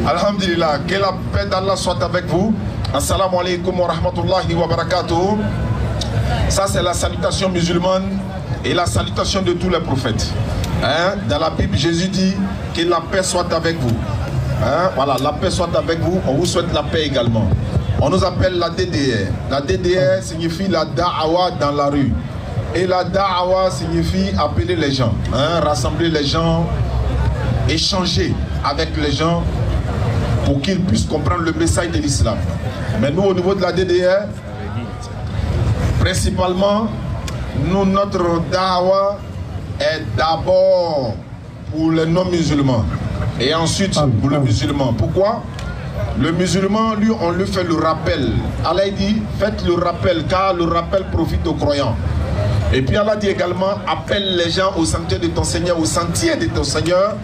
Alhamdulillah, que la paix d'Allah soit avec vous. Assalamu alaikum wa rahmatullahi wa barakatuh. Ça c'est la salutation musulmane et la salutation de tous les prophètes. Hein? Dans la Bible, Jésus dit que la paix soit avec vous. Hein? Voilà, la paix soit avec vous. On vous souhaite la paix également. On nous appelle la DDR. La DDR signifie la da'awa dans la rue. Et la da'awa signifie appeler les gens, hein? Rassembler les gens, échanger avec les gens pour qu'ils puissent comprendre le message de l'islam. Mais nous, au niveau de la DDR, principalement, nous, notre da'awa est d'abord pour les non-musulmans et ensuite pour le musulman. Pourquoi? Le musulman, lui, on lui fait le rappel. Allah dit, faites le rappel, car le rappel profite aux croyants. Et puis Allah dit également, appelle les gens au sentier de ton Seigneur, au sentier de ton Seigneur,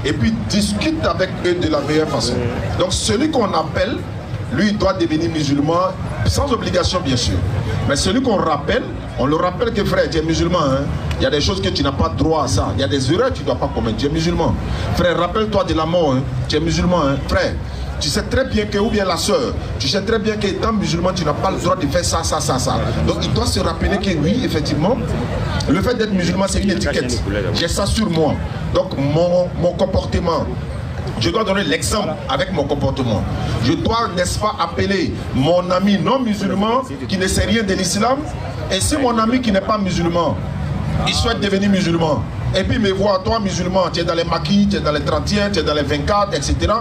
et puis discute avec eux de la meilleure façon. Donc celui qu'on appelle, lui, doit devenir musulman, sans obligation bien sûr. Mais celui qu'on rappelle, on le rappelle que frère, tu es musulman, hein? Il y a des choses que tu n'as pas droit à ça. Il y a des erreurs que tu ne dois pas commettre. Tu es musulman. Frère, rappelle-toi de la mort, hein? Tu es musulman, hein? Frère. Tu sais très bien que, ou bien la soeur, tu sais très bien qu'étant musulman, tu n'as pas le droit de faire ça. Donc il doit se rappeler que oui, effectivement, le fait d'être musulman, c'est une étiquette. J'ai ça sur moi. Donc mon comportement, je dois donner l'exemple avec mon comportement. Je dois, n'est-ce pas, appeler mon ami non musulman qui ne sait rien de l'islam. Et si mon ami qui n'est pas musulman, il souhaite devenir musulman, et puis il me voit, toi musulman, tu es dans les maquis, tu es dans les 31, tu es dans les 24, etc.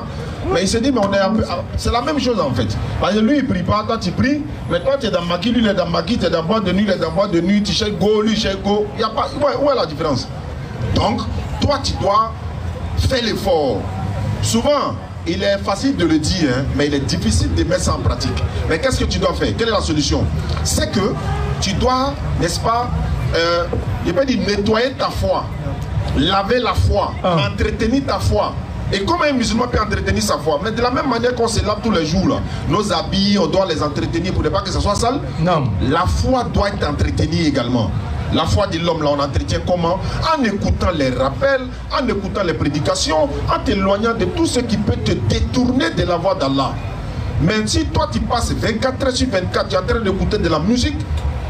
Mais il se dit, mais on est un peu... C'est la même chose en fait. Parce que lui, il ne prie pas, toi tu pries, mais toi tu es dans maquis, lui il est dans maquis, tu es dans boîte de nuit, il est dans boîte de nuit, tu cherches go, lui il cherche go. Il y a pas... Où est la différence? Donc, toi tu dois faire l'effort. Souvent, il est facile de le dire, hein, mais il est difficile de mettre ça en pratique. Mais qu'est-ce que tu dois faire? Quelle est la solution? C'est que tu dois, n'est-ce pas, je peux dire nettoyer ta foi, laver la foi, entretenir ta foi. Et comment un musulman peut entretenir sa foi? Mais de la même manière qu'on se lave tous les jours, là, nos habits, on doit les entretenir pour ne pas que ça soit sale. Non. La foi doit être entretenue également. La foi de l'homme, là, on entretient comment? En écoutant les rappels, en écoutant les prédications, en t'éloignant de tout ce qui peut te détourner de la voie d'Allah. Mais si toi, tu passes 24 heures sur 24, tu es en train d'écouter de la musique,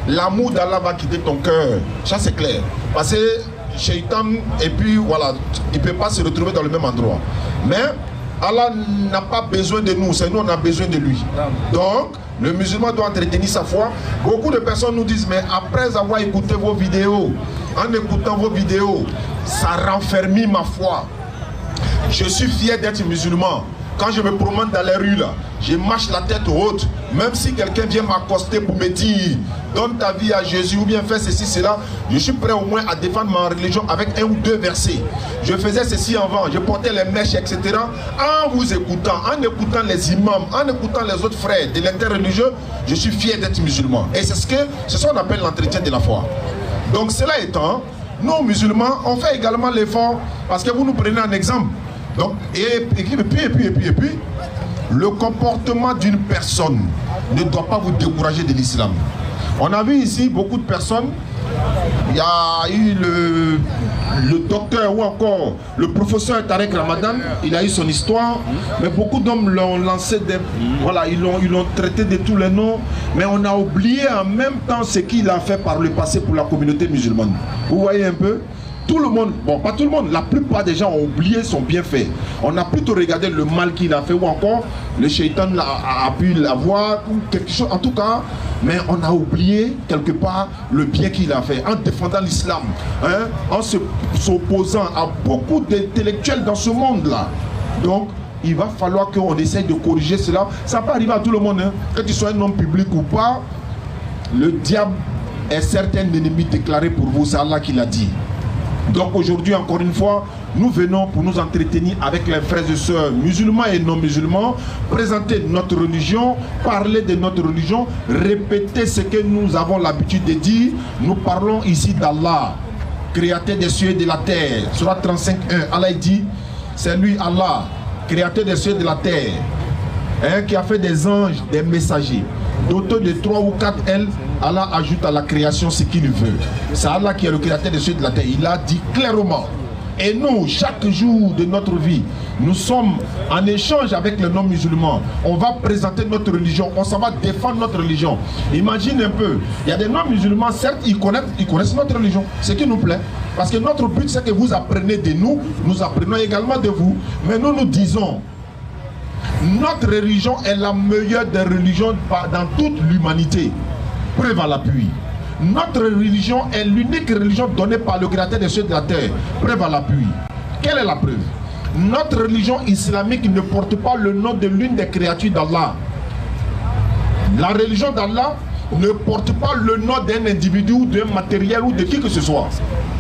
l'amour d'Allah va quitter ton cœur. Ça, c'est clair. Parce que Shaitan, et puis voilà, il ne peut pas se retrouver dans le même endroit. Mais Allah n'a pas besoin de nous, c'est nous, on a besoin de lui. Donc, le musulman doit entretenir sa foi. Beaucoup de personnes nous disent, mais après avoir écouté vos vidéos, en écoutant vos vidéos, ça renfermit ma foi. Je suis fier d'être musulman. Quand je me promène dans les rues, là, je marche la tête haute. Même si quelqu'un vient m'accoster pour me dire, donne ta vie à Jésus ou bien fais ceci, cela, je suis prêt au moins à défendre ma religion avec un ou deux versets. Je faisais ceci avant, je portais les mèches, etc. En vous écoutant, en écoutant les imams, en écoutant les autres frères de l'interreligieux, je suis fier d'être musulman. Et c'est ce qu'on appelle l'entretien de la foi. Donc cela étant, nous musulmans, on fait également l'effort, parce que vous nous prenez un exemple. Donc, et puis, le comportement d'une personne ne doit pas vous décourager de l'islam. On a vu ici beaucoup de personnes, il y a eu le docteur ou encore le professeur Tarek Ramadan, il a eu son histoire, mais beaucoup d'hommes l'ont lancé, voilà, ils l'ont traité de tous les noms, mais on a oublié en même temps ce qu'il a fait par le passé pour la communauté musulmane. Vous voyez un peu? Tout le monde, bon pas tout le monde, la plupart des gens ont oublié son bienfait. On a plutôt regardé le mal qu'il a fait ou encore le shaitan a pu l'avoir ou quelque chose en tout cas, mais on a oublié quelque part le bien qu'il a fait en défendant l'islam, hein, en s'opposant à beaucoup d'intellectuels dans ce monde-là. Donc il va falloir qu'on essaye de corriger cela. Ça peut arriver à tout le monde, hein, que tu sois un homme public ou pas, le diable est certain ennemi déclaré pour vous, c'est Allah qui l'a dit. Donc aujourd'hui, encore une fois, nous venons pour nous entretenir avec les frères et sœurs musulmans et non musulmans, présenter notre religion, parler de notre religion, répéter ce que nous avons l'habitude de dire. Nous parlons ici d'Allah, créateur des cieux et de la terre. Surat 35.1, Allah dit, c'est lui Allah, créateur des cieux et de la terre, hein, qui a fait des anges, des messagers. D'autant de 3 ou 4 ailes, Allah ajoute à la création ce qu'il veut. C'est Allah qui est le créateur des cieux et de la terre. Il a dit clairement. Et nous, chaque jour de notre vie, nous sommes en échange avec les non-musulmans. On va présenter notre religion, on s'en va défendre notre religion. Imagine un peu, il y a des non-musulmans, certes, ils connaissent notre religion, ce qui nous plaît. Parce que notre but, c'est que vous apprenez de nous, nous apprenons également de vous. Mais nous, nous disons, notre religion est la meilleure des religions dans toute l'humanité. Preuve à l'appui. Notre religion est l'unique religion donnée par le Créateur des cieux et de la terre. Preuve à l'appui. Quelle est la preuve? Notre religion islamique ne porte pas le nom de l'une des créatures d'Allah. La religion d'Allah ne porte pas le nom d'un individu ou d'un matériel ou de qui que ce soit.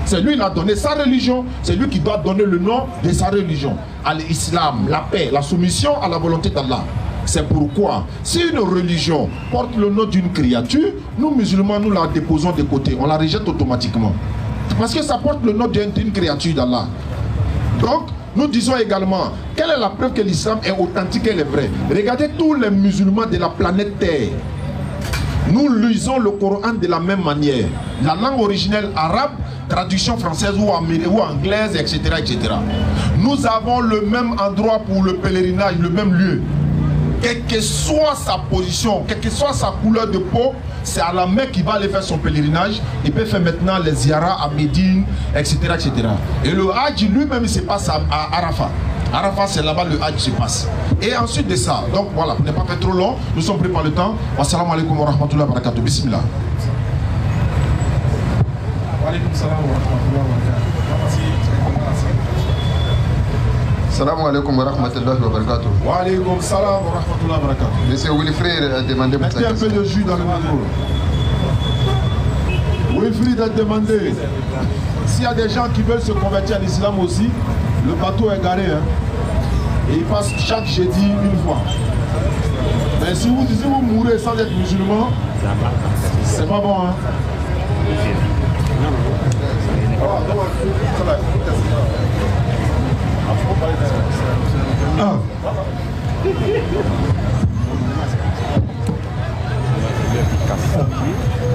C'est lui qui a donné sa religion, c'est lui qui doit donner le nom de sa religion. À l'islam, la paix, la soumission à la volonté d'Allah. C'est pourquoi, si une religion porte le nom d'une créature, nous musulmans, nous la déposons de côté, on la rejette automatiquement. Parce que ça porte le nom d'une créature d'Allah. Donc, nous disons également, quelle est la preuve que l'islam est authentique et est vrai? Regardez tous les musulmans de la planète Terre. Nous lisons le Coran de la même manière. La langue originelle arabe, traduction française ou anglaise, etc., etc. Nous avons le même endroit pour le pèlerinage, le même lieu. Quelle que soit sa position, quelle que soit sa couleur de peau, c'est à la Mecque qu'il va aller faire son pèlerinage. Il peut faire maintenant les ziyaras à Médine, etc., etc. Et le Hajj lui-même, il se passe à Arafat. Arafat, c'est là-bas le Hajj se passe. Et ensuite de ça, donc voilà, pour ne pas faire trop long, nous sommes pris par le temps. Wassalamu alaikum wa rahmatullahi wa barakatuh. Bismillah. Wa alaikum salam wa rahmatullahi wa barakatuh. Salam alaikum wa rahmatullahi wa barakatuh. Wa alaikum salam wa rahmatullahi wa barakatuh. Monsieur Wilfried a demandé pour mettez un peu de jus dans le micro. Wilfried a demandé s'il y a des gens qui veulent se convertir à l'islam aussi, le bateau est garé. Hein, et il passe chaque jeudi une fois. Mais si vous mourrez sans être musulman, c'est pas bon. Hein.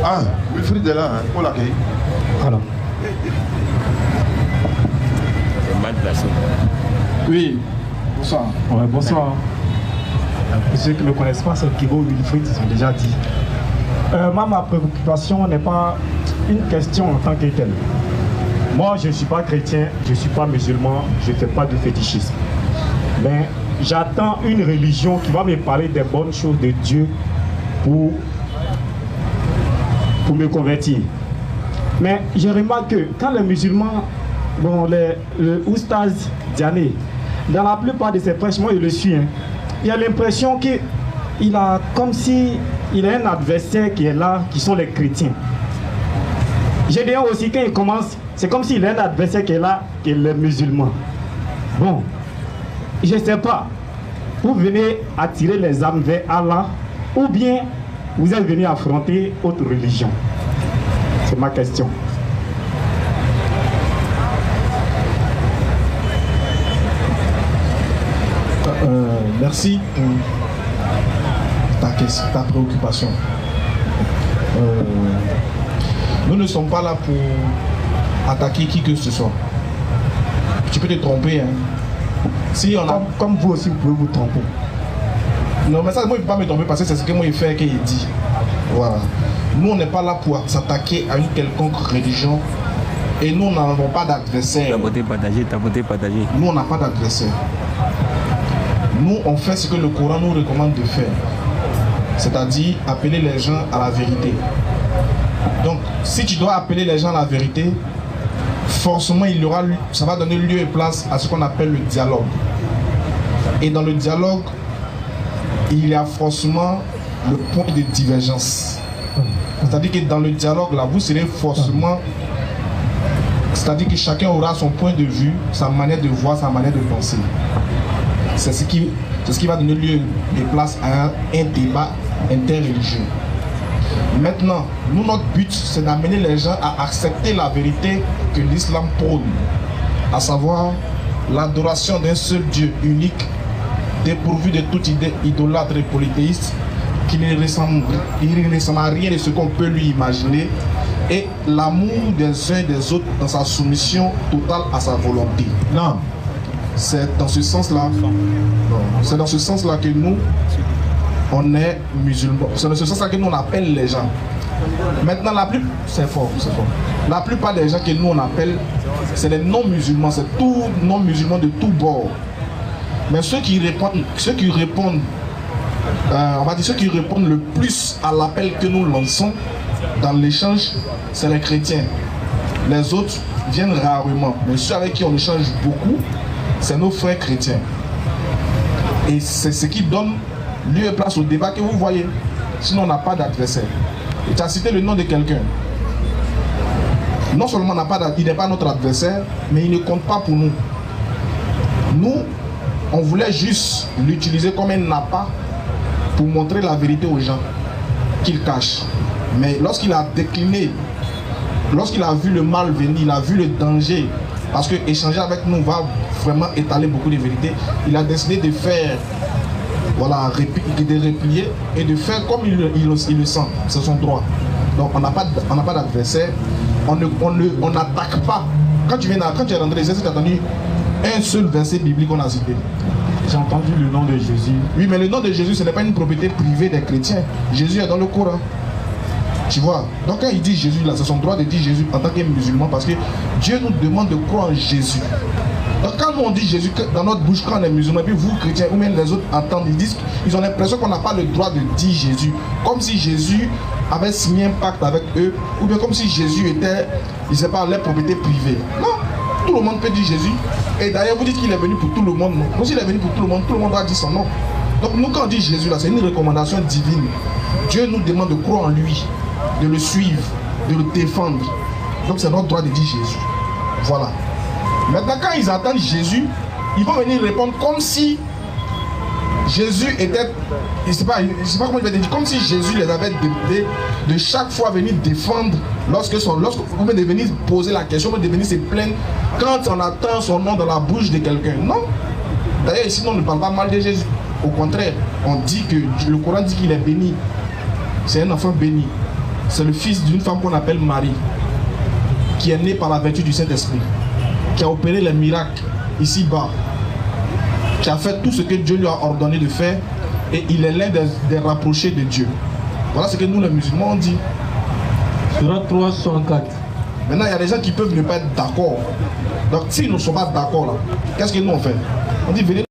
Ah, Wilfried est là, hein, pour l'accueil. Alors. Oui, bonsoir. Ouais, bonsoir. Pour ceux qui ne me connaissent pas, c'est Kibo Wilfried, ils ont déjà dit. Ma préoccupation n'est pas une question en tant que telle. Moi, je ne suis pas chrétien, je ne suis pas musulman, je ne fais pas de fétichisme. Mais j'attends une religion qui va me parler des bonnes choses de Dieu pour me convertir. Mais je remarque que quand les musulmans, bon, le Oustaz Diané, dans la plupart de ses prêches, moi je le suis, hein, il a l'impression qu'il a comme si il a un adversaire qui est là, qui sont les chrétiens. J'ai dit aussi quand il commence, c'est comme s'il a un adversaire qui est là, qui est les musulmans. Bon, je ne sais pas, vous venez attirer les âmes vers Allah ou bien vous êtes venu affronter autre religion. C'est ma question. Merci pour ta préoccupation. Nous ne sommes pas là pour attaquer qui que ce soit. Tu peux te tromper. Hein. Si on a... comme vous aussi, vous pouvez vous tromper. Non, mais ça, moi, je ne peux pas me tromper parce que c'est ce que moi, il fait qu'il dit. Voilà. Nous, on n'est pas là pour s'attaquer à une quelconque religion. Et nous, nous n'avons pas d'adversaire. Nous, on n'a pas d'adversaire. Nous, on fait ce que le Coran nous recommande de faire. C'est-à-dire appeler les gens à la vérité. Donc, si tu dois appeler les gens à la vérité, forcément, ça va donner lieu et place à ce qu'on appelle le dialogue. Et dans le dialogue, il y a forcément le point de divergence. C'est-à-dire que dans le dialogue, là, vous serez forcément... C'est-à-dire que chacun aura son point de vue, sa manière de voir, sa manière de penser. C'est ce qui va donner lieu et place à un débat interreligieux. Maintenant, nous, notre but, c'est d'amener les gens à accepter la vérité que l'islam prône, à savoir l'adoration d'un seul Dieu unique, dépourvu de toute idée idolâtre et polythéiste, qui ne ressemble à rien de ce qu'on peut lui imaginer, et l'amour des uns et des autres dans sa soumission totale à sa volonté. Non. C'est dans ce sens-là. C'est dans ce sens-là que nous, on est musulmans. C'est dans ce sens-là que nous, on appelle les gens. Maintenant, c'est fort, c'est fort. La plupart des gens que nous, on appelle, c'est les non-musulmans. C'est tous non-musulmans de tous bords. Mais ceux qui répondent, on va dire ceux qui répondent le plus à l'appel que nous lançons dans l'échange, c'est les chrétiens. Les autres viennent rarement. Mais ceux avec qui on échange beaucoup, c'est nos frères chrétiens. Et c'est ce qui donne lieu et place au débat que vous voyez. Sinon, on n'a pas d'adversaire. Et tu as cité le nom de quelqu'un. Non seulement il n'est pas notre adversaire, mais il ne compte pas pour nous. Nous, on voulait juste l'utiliser comme un appât pour montrer la vérité aux gens qu'il cache. Mais lorsqu'il a décliné, lorsqu'il a vu le mal venir, il a vu le danger, parce que échanger avec nous va vraiment étaler beaucoup de vérités, il a décidé de faire, voilà, de replier et de faire comme il le sent. C'est son droit. Donc on n'a pas d'adversaire, on n'attaque pas. Quand tu es rentré ici, tu as entendu un seul verset biblique qu'on a cité. J'ai entendu le nom de Jésus. Oui, mais le nom de Jésus, ce n'est pas une propriété privée des chrétiens. Jésus est dans le Coran. Tu vois. Donc quand il dit Jésus, là, c'est son droit de dire Jésus en tant que musulman, parce que Dieu nous demande de croire en Jésus. Donc quand nous on dit Jésus dans notre bouche, quand on est musulman, et puis vous chrétiens ou même les autres entendent, ils ont l'impression qu'on n'a pas le droit de dire Jésus. Comme si Jésus avait signé un pacte avec eux, ou bien comme si Jésus était, je ne sais pas, leur propriété privée. Non. Tout le monde peut dire Jésus. Et d'ailleurs, vous dites qu'il est venu pour tout le monde. Non. Donc s'il est venu pour tout le monde doit dire son nom. Donc nous, quand on dit Jésus, là, c'est une recommandation divine. Dieu nous demande de croire en lui, de le suivre, de le défendre. Donc c'est notre droit de dire Jésus. Voilà. Maintenant, quand ils attendent Jésus, ils vont venir répondre comme si Jésus était, je ne sais pas comment je vais dire, comme si Jésus les avait demandé de chaque fois venir défendre lorsque vous venez de venir poser la question, vous venez de venir se plaindre quand on attend son nom dans la bouche de quelqu'un. Non. D'ailleurs, ici, on ne parle pas mal de Jésus. Au contraire, on dit que le Coran dit qu'il est béni. C'est un enfant béni. C'est le fils d'une femme qu'on appelle Marie, qui est née par la vertu du Saint-Esprit, qui a opéré les miracles ici-bas, qui a fait tout ce que Dieu lui a ordonné de faire, et il est l'un des rapprochés de Dieu. Voilà ce que nous les musulmans on dit. Surat 364. Maintenant, il y a des gens qui peuvent ne pas être d'accord. Donc s'ils ne sont pas d'accord là, qu'est-ce que nous on fait? On dit venez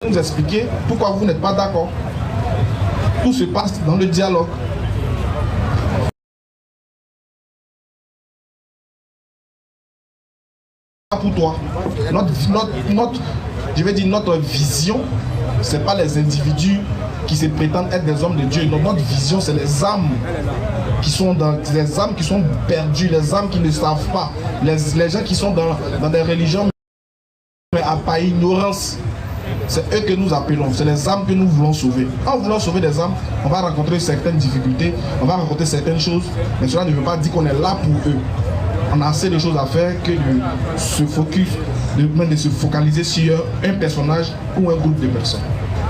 nous expliquer pourquoi vous n'êtes pas d'accord. Tout se passe dans le dialogue. Pour toi, je vais dire notre vision, c'est pas les individus qui se prétendent être des hommes de Dieu. Notre vision, c'est les âmes qui sont perdues, les âmes qui ne savent pas, les gens qui sont dans des religions mais par ignorance. C'est eux que nous appelons, c'est les âmes que nous voulons sauver. En voulant sauver des âmes, on va rencontrer certaines difficultés, on va rencontrer certaines choses, mais cela ne veut pas dire qu'on est là pour eux. On a assez de choses à faire que de se focus, de se focaliser sur un personnage ou un groupe de personnes.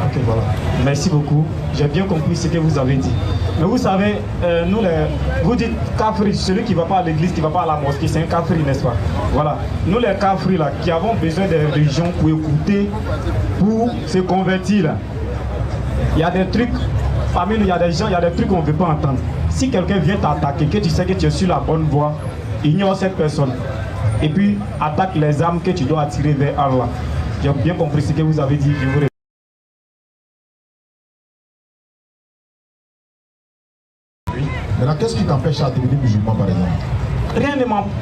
Ok, voilà. Merci beaucoup. J'ai bien compris ce que vous avez dit. Mais vous savez, vous dites kafri, celui qui ne va pas à l'église, qui ne va pas à la mosquée, c'est un kafri, n'est-ce pas? Voilà. Nous les kafri là, qui avons besoin des religions pour écouter, pour se convertir là, il y a des trucs, parmi nous, il y a des gens, il y a des trucs qu'on ne veut pas entendre. Si quelqu'un vient t'attaquer, que tu sais que tu es sur la bonne voie, ignore cette personne. Et puis attaque les âmes que tu dois attirer vers Allah. J'ai bien compris ce que vous avez dit. Je vous Maintenant, qu'est-ce qui t'empêche à devenir musulman, par exemple? Rien ne m'empêche.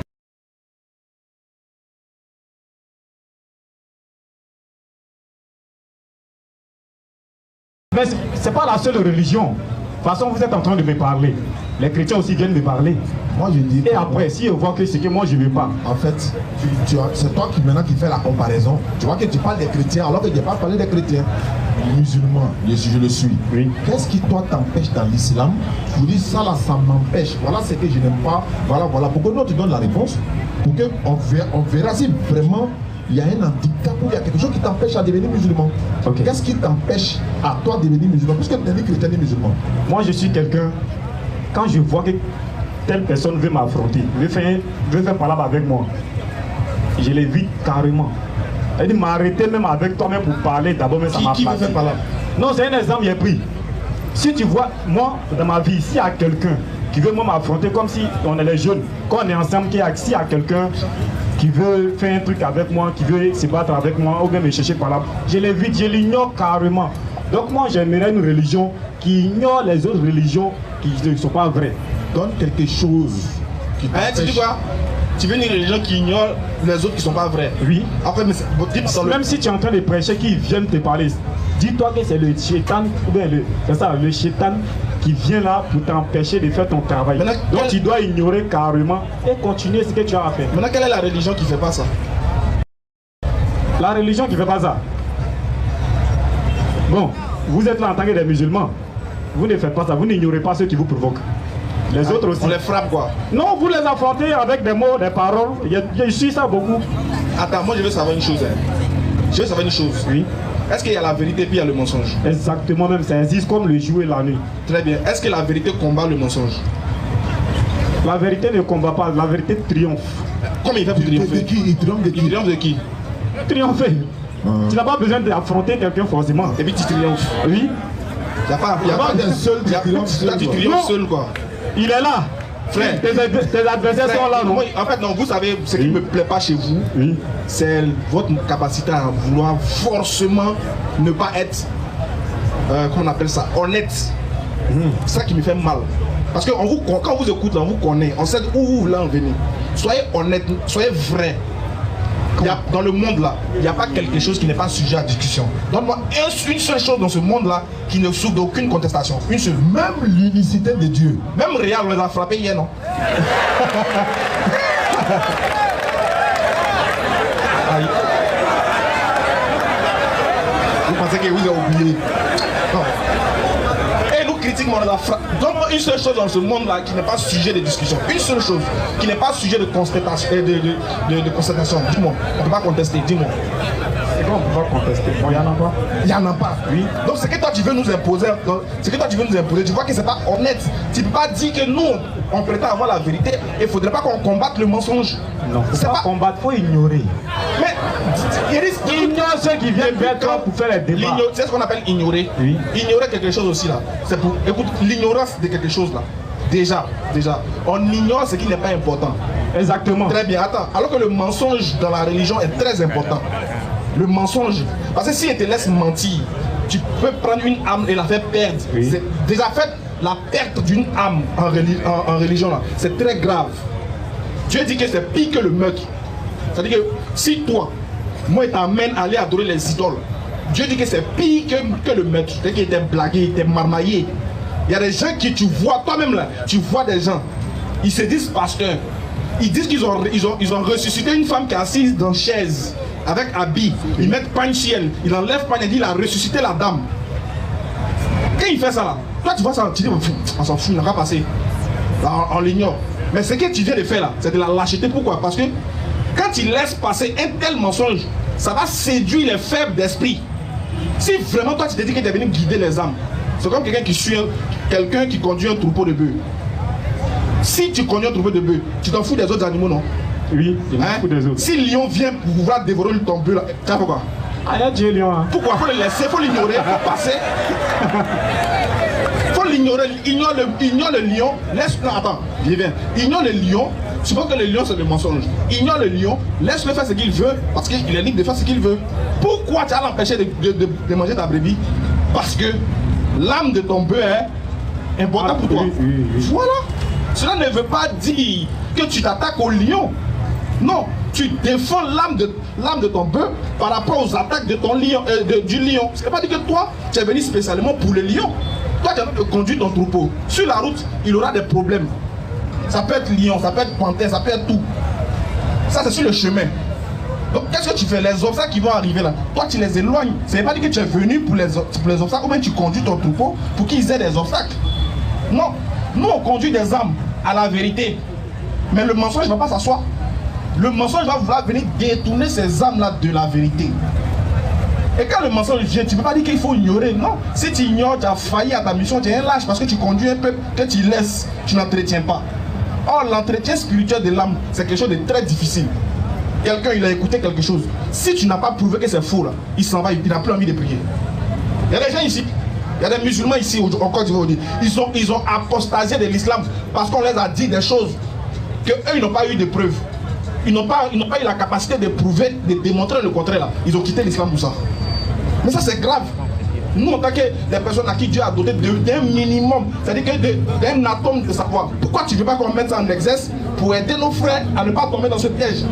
Mais c'est pas la seule religion. De toute façon, vous êtes en train de me parler. Les chrétiens aussi viennent me parler. Moi, je dis. Et après, si je vois que c'est que moi, je ne veux pas. En fait, c'est toi qui maintenant qui fais la comparaison. Tu vois que tu parles des chrétiens alors que je n'ai pas parlé des chrétiens. Musulman, je le suis. Oui. Qu'est-ce qui toi t'empêche dans l'islam? Je vous dis ça là, ça m'empêche. Voilà ce que je n'aime pas. Voilà. Pour que nous te donne la réponse. Pour qu'on verra si vraiment il y a un handicap ou il y a quelque chose qui t'empêche à devenir musulman. Okay. Qu'est-ce qui t'empêche à toi de devenir musulman? Puisque tu es chrétien et musulman. Moi, je suis quelqu'un, quand je vois que telle personne veut m'affronter, veut faire palabre avec moi, je l'évite carrément. Elle dit m'arrêter même avec toi-même pour parler d'abord, mais ça m'a Qui veut faire palabre? Non, c'est un exemple j'ai pris. Si tu vois, moi, dans ma vie, s'il y a quelqu'un qui veut moi m'affronter comme si on est les jeunes, quand on est ensemble, s'il y a quelqu'un qui veut faire un truc avec moi, qui veut se battre avec moi, ou bien me chercher par là, je l'évite, je l'ignore carrément. Donc moi, j'aimerais une religion qui ignore les autres religions qui ne sont pas vraies. Donne quelque chose qui Tu dis quoi? Tu veux une religion qui ignore les autres qui ne sont pas vraies? Oui. Après, mais même si tu es en train de prêcher, qu'ils viennent te parler, dis-toi que c'est le chétan, ou bien le chétan qui vient là pour t'empêcher de faire ton travail. Maintenant, donc tu dois ignorer carrément et continuer ce que tu as à faire. Maintenant, quelle est la religion qui ne fait pas ça? La religion qui ne fait pas ça. Bon, vous êtes là en tant que des musulmans. Vous ne faites pas ça, vous n'ignorez pas ceux qui vous provoquent. Les autres aussi. On les frappe quoi? Non, vous les affrontez avec des mots, des paroles. Je suis ça beaucoup. Attends, moi je veux savoir une chose. Je veux savoir une chose. Oui. Est-ce qu'il y a la vérité puis il y a le mensonge? Exactement, même ça existe comme le jour et la nuit. Très bien. Est-ce que la vérité combat le mensonge? La vérité ne combat pas, la vérité triomphe. Comment il fait pour triompher? Il triomphe de qui? Il triomphe de qui? Triompher. Tu n'as pas besoin d'affronter quelqu'un forcément. Et puis tu triomphes. Oui. Il n'y a pas d'un seul qui triomphe. Tu triomphes seul quoi. Il est là. Frère. Tes adversaires sont là, non? En fait, non, vous savez, ce qui ne me plaît pas chez vous, c'est votre capacité à vouloir forcément ne pas être, comment on appelle ça, honnête. C'est ça qui me fait mal. Parce que quand on vous écoute, on vous connaît, on sait où vous voulez en venir. Soyez honnête, soyez vrai. Dans le monde là, il n'y a pas quelque chose qui n'est pas sujet à discussion. Donne-moi une seule chose dans ce monde là qui ne souffre d'aucune contestation. Une seule. Même l'unicité de Dieu. Même Réal, on les a frappés hier, non? Aïe. Vous pensez que vous avez oublié? Non. Et nous critiquons, on les a frappés. Donne-moi une seule chose dans ce monde là qui n'est pas sujet de discussion. Une seule chose qui n'est pas sujet de constatation. De constatation. Dis-moi. On ne peut pas contester. Dis-moi. C'est quoi on ne peut pas contester? Bon, il n'y en a pas. Il n'y en a pas. Oui. Donc ce que toi tu veux nous imposer, tu vois que c'est pas honnête. Tu ne peux pas dire que nous, on prétend avoir la vérité et il ne faudrait pas qu'on combatte le mensonge. Non, c'est pas combattre, il faut ignorer. Mais ignore ceux qui viennent vers toi pour faire les débats. C'est ce qu'on appelle ignorer. Oui. Ignorer quelque chose aussi là. C'est pour, écoute, l'ignorance de quelque chose là. Déjà, on ignore ce qui n'est pas important. Exactement. Très bien, attends. Alors que le mensonge dans la religion est très important. Le mensonge. Parce que si il te laisse mentir, tu peux prendre une âme et la faire perdre. Oui. C'est déjà fait la perte d'une âme en religion là. C'est très grave. Dieu dit que c'est pire que le meurtre. C'est-à-dire que si toi, moi, il t'amène à aller adorer les idoles, Dieu dit que c'est pire que le meurtre. C'est-à-dire qu'il était blagué, il était marmaillé. Il y a des gens qui tu vois, toi-même là, tu vois des gens, ils se disent pasteurs. Ils disent qu'ils ont ressuscité une femme qui est assise dans une chaise, avec habit. Ils mettent pain ciel, ils enlèvent pain et disent il a ressuscité la dame. Quand il fait ça là, toi tu vois ça, tu dis on s'en fout, il n'a pas passé. On l'ignore. Mais ce que tu viens de faire là, c'est de la lâcheté. Pourquoi? Parce que quand il laisse passer un tel mensonge, ça va séduire les faibles d'esprit. Si vraiment toi tu te dis que tu es venu guider les âmes, c'est comme quelqu'un qui suit quelqu'un qui conduit un troupeau de bœufs. Si tu conduis un troupeau de bœufs, tu t'en fous des autres animaux, non? Oui, je m'en fous des autres. Si le lion vient pour pouvoir dévorer ton bœuf, là, tu sais pourquoi? Ah, il y a Dieu lion. Hein. Pourquoi? Faut le laisser, faut l'ignorer, faut passer. Faut l'ignorer, ignore le lion, laisse. Non, attends, viens. Ignore le lion, suppose que le lion c'est le mensonge. Ignore le lion, laisse-le faire ce qu'il veut, parce qu'il est libre de faire ce qu'il veut. Pourquoi tu as l'empêché de manger ta brebis? Parce que l'âme de ton bœuf est importante pour toi. Oui. Voilà. Cela ne veut pas dire que tu t'attaques au lion. Non, tu défends l'âme de ton bœuf par rapport aux attaques de ton lion, du lion. Ce n'est pas dire que toi, tu es venu spécialement pour le lion. Toi, tu as envie de conduire ton troupeau. Sur la route, il aura des problèmes. Ça peut être lion, ça peut être panthère, ça peut être tout. Ça, c'est sur le chemin. Donc, qu'est-ce que tu fais? Les obstacles qui vont arriver là, toi, tu les éloignes. Ce n'est pas dire que tu es venu pour les obstacles, ou bien tu conduis ton troupeau pour qu'ils aient des obstacles. Non. Nous, on conduit des âmes à la vérité. Mais le mensonge ne va pas s'asseoir. Le mensonge va vouloir venir détourner ces âmes-là de la vérité. Et quand le mensonge vient, tu ne peux pas dire qu'il faut ignorer. Non. Si tu ignores, tu as failli à ta mission, tu es un lâche parce que tu conduis un peuple que tu laisses, tu n'entretiens pas. Or, l'entretien spirituel de l'âme, c'est quelque chose de très difficile. Quelqu'un, il a écouté quelque chose. Si tu n'as pas prouvé que c'est faux, là, il s'en va, il n'a plus envie de prier. Il y a des gens ici, il y a des musulmans ici, encore ils ont apostasié de l'islam parce qu'on les a dit des choses qu'eux, ils n'ont pas eu de preuves. Ils n'ont pas eu la capacité de prouver, de démontrer le contraire. Là. Ils ont quitté l'islam pour ça. Mais ça, c'est grave. Nous, en tant que des personnes à qui Dieu a doté d'un minimum, c'est-à-dire d'un atome de savoir, pourquoi tu ne veux pas qu'on mette ça en exerce pour aider nos frères à ne pas tomber dans ce piège?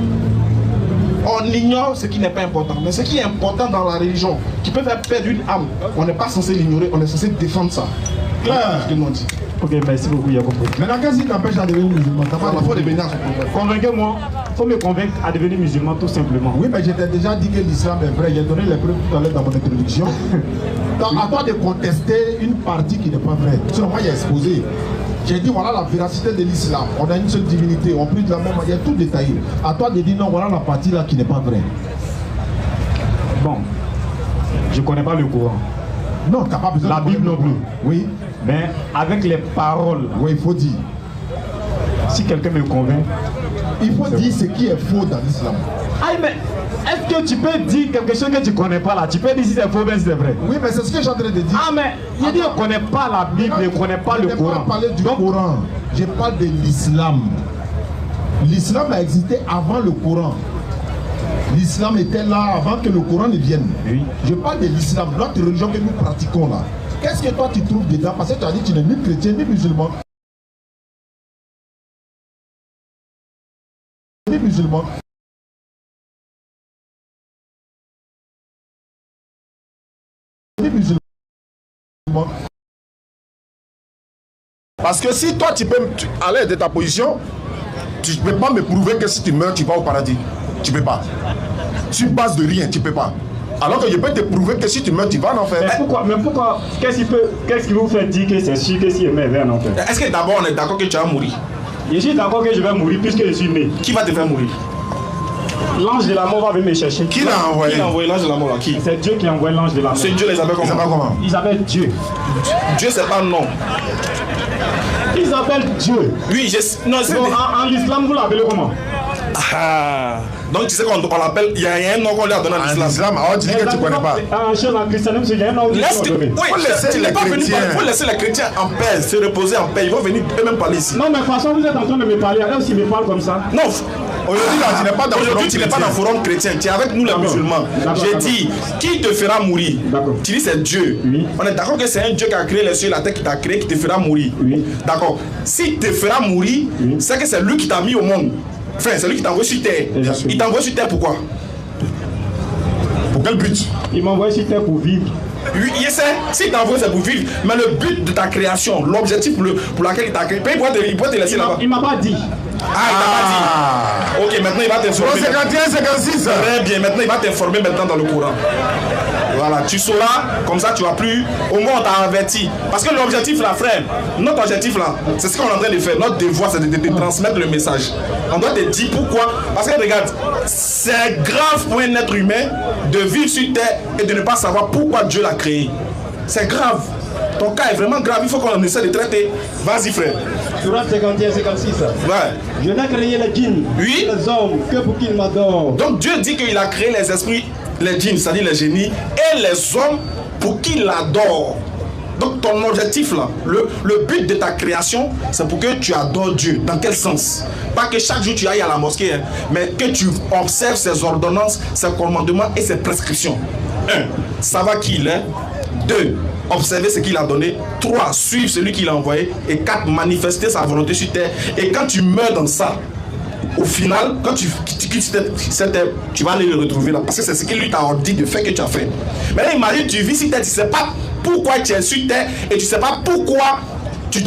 On ignore ce qui n'est pas important, mais ce qui est important dans la religion, qui peut faire perdre une âme, on n'est pas censé l'ignorer, on est censé défendre ça. Claire. Ce qu'ils m'ont dit. Ok, merci beaucoup, Yacoub. Maintenant, qu'est-ce qui t'empêche à devenir musulman? T'as pas Il faut devenir à son problème. Convainquez-moi, il faut me convaincre à devenir musulman tout simplement. Oui, mais je t'ai déjà dit que l'islam est vrai. J'ai donné les preuves tout à l'heure dans mon introduction. Donc, à toi de contester une partie qui n'est pas vraie. Sinon, moi, j'ai exposé. J'ai dit, voilà la véracité de l'islam. On a une seule divinité, on prie de la même manière, tout détaillé. À toi de dire, non, voilà la partie là qui n'est pas vraie. Bon, je ne connais pas le Coran. Non, tu n'as pas besoin La de Bible non plus. Oui. Mais avec les paroles, Oui, il faut dire. si quelqu'un me convainc. Il faut dire ce qui est faux dans l'islam. Aïe, mais est-ce que tu peux dire quelque chose que tu ne connais pas là? Tu peux dire si c'est faux, mais si c'est vrai. Oui, mais c'est ce que je suis en train de dire. Ah, mais il dit qu'on ne connaît pas la Bible, on ne connaît pas le Coran. Je ne parle pas du Coran. Je parle de l'islam. L'islam a existé avant le Coran. L'islam était là avant que le Coran ne vienne. Oui. Je parle de l'islam, notre religion que nous pratiquons là. Qu'est-ce que toi tu trouves dedans? Parce que tu as dit que tu n'es ni chrétien ni musulman. Ni musulman. Ni musulman. Parce que si toi tu peux aller de ta position, tu ne peux pas me prouver que si tu meurs, tu vas au paradis. Tu ne peux pas. Sur base de rien, tu ne peux pas. Alors que je peux te prouver que si tu meurs, tu vas en enfer. Mais pourquoi qu'est-ce qui vous fait dire que c'est sûr que si je meurs, je vais en enfer? Est-ce que d'abord on est d'accord que tu vas mourir? Je suis d'accord que je vais mourir puisque je suis né. Qui va te faire mourir? L'ange de la mort va venir me chercher. Qui l'a envoyé? Qui l'a envoyé l'ange de la mort là? Qui? C'est Dieu qui a envoyé l'ange de la mort. C'est Dieu, les appelle Il s'appelle comment? comment? Il s'appelle Dieu. Dieu c'est pas un nom. Il s'appelle Dieu. Oui, non, c'est... Donc, en l'islam, vous l'appelez comment? Ah. Donc tu sais qu'on l'appelle, il y a un nom qu'on lui a donné à En islam, alors tu dis que tu ne connais pas. En chose en christianisme, il y a un nom qui Laisse, est donné. oui, laisser tu les n'es pas venu chrétiens. parler. Il faut laisser les chrétiens en paix, se reposer en paix. Ils vont venir eux-mêmes parler ici. Non, mais de toute façon, vous êtes en train de me parler. Alors, s'il me parle comme ça. Non, Aujourd'hui, là, tu n'es pas dans le aujourd'hui forum tu n'es pas dans le forum chrétien, tu es avec nous les D'accord. musulmans. D'accord, J'ai d'accord. dit, qui te fera mourir? D'accord. Tu dis c'est Dieu. Oui. On est d'accord que c'est un Dieu qui a créé les cieux et la terre, qui t'a créé, qui te fera mourir. Oui. D'accord. S'il te fera mourir, Oui. c'est que c'est lui qui t'a mis au monde. Enfin, c'est lui qui t'a envoyé sur terre. Bien sûr. Il t'a envoyé sur terre pourquoi? Pour quel but? Il m'a envoyé sur terre pour vivre. Oui, il sait, s'il t'a envoyé c'est pour vivre, mais le but de ta création, l'objectif pour lequel il t'a créé, il pourrait te laisser là-bas. Il m'a pas dit. Ah, il t'a pas dit. Ok, maintenant il va t'informer. 51, 56. Très bien, maintenant il va t'informer maintenant dans le Coran. Voilà, tu sauras, comme ça tu vas plus. Au moins on t'a averti. Parce que l'objectif là, frère, notre objectif là, c'est ce qu'on est en train de faire. Notre devoir, c'est de transmettre le message. On doit te dire pourquoi. Parce que regarde, c'est grave pour un être humain de vivre sur terre et de ne pas savoir pourquoi Dieu l'a créé. C'est grave. Ton cas est vraiment grave, il faut qu'on essaie de traiter. Vas-y frère. Surat 51, 56. Ouais. Je n'ai créé les djinns, Oui. les hommes, que pour qu'ils m'adorent. Donc Dieu dit qu'il a créé les esprits, les djinns, c'est-à-dire les génies, et les hommes pour qu'ils l'adorent. Donc ton objectif là, le but de ta création, c'est pour que tu adores Dieu. Dans quel sens? Pas que chaque jour tu ailles à la mosquée, hein, mais que tu observes ses ordonnances, ses commandements et ses prescriptions. 1. Savoir qui il est. 2. Observer ce qu'il a donné. 3. Suivre celui qu'il a envoyé. Et 4. Manifester sa volonté sur terre. Et quand tu meurs dans ça, au final, quand tu quittes cette terre, tu vas aller le retrouver là. Parce que c'est ce qu'il lui t'a dit de faire que tu as fait. Mais là, imagine, tu vis sur terre, tu ne sais pas pourquoi tu es sur terre et tu ne sais pas pourquoi tu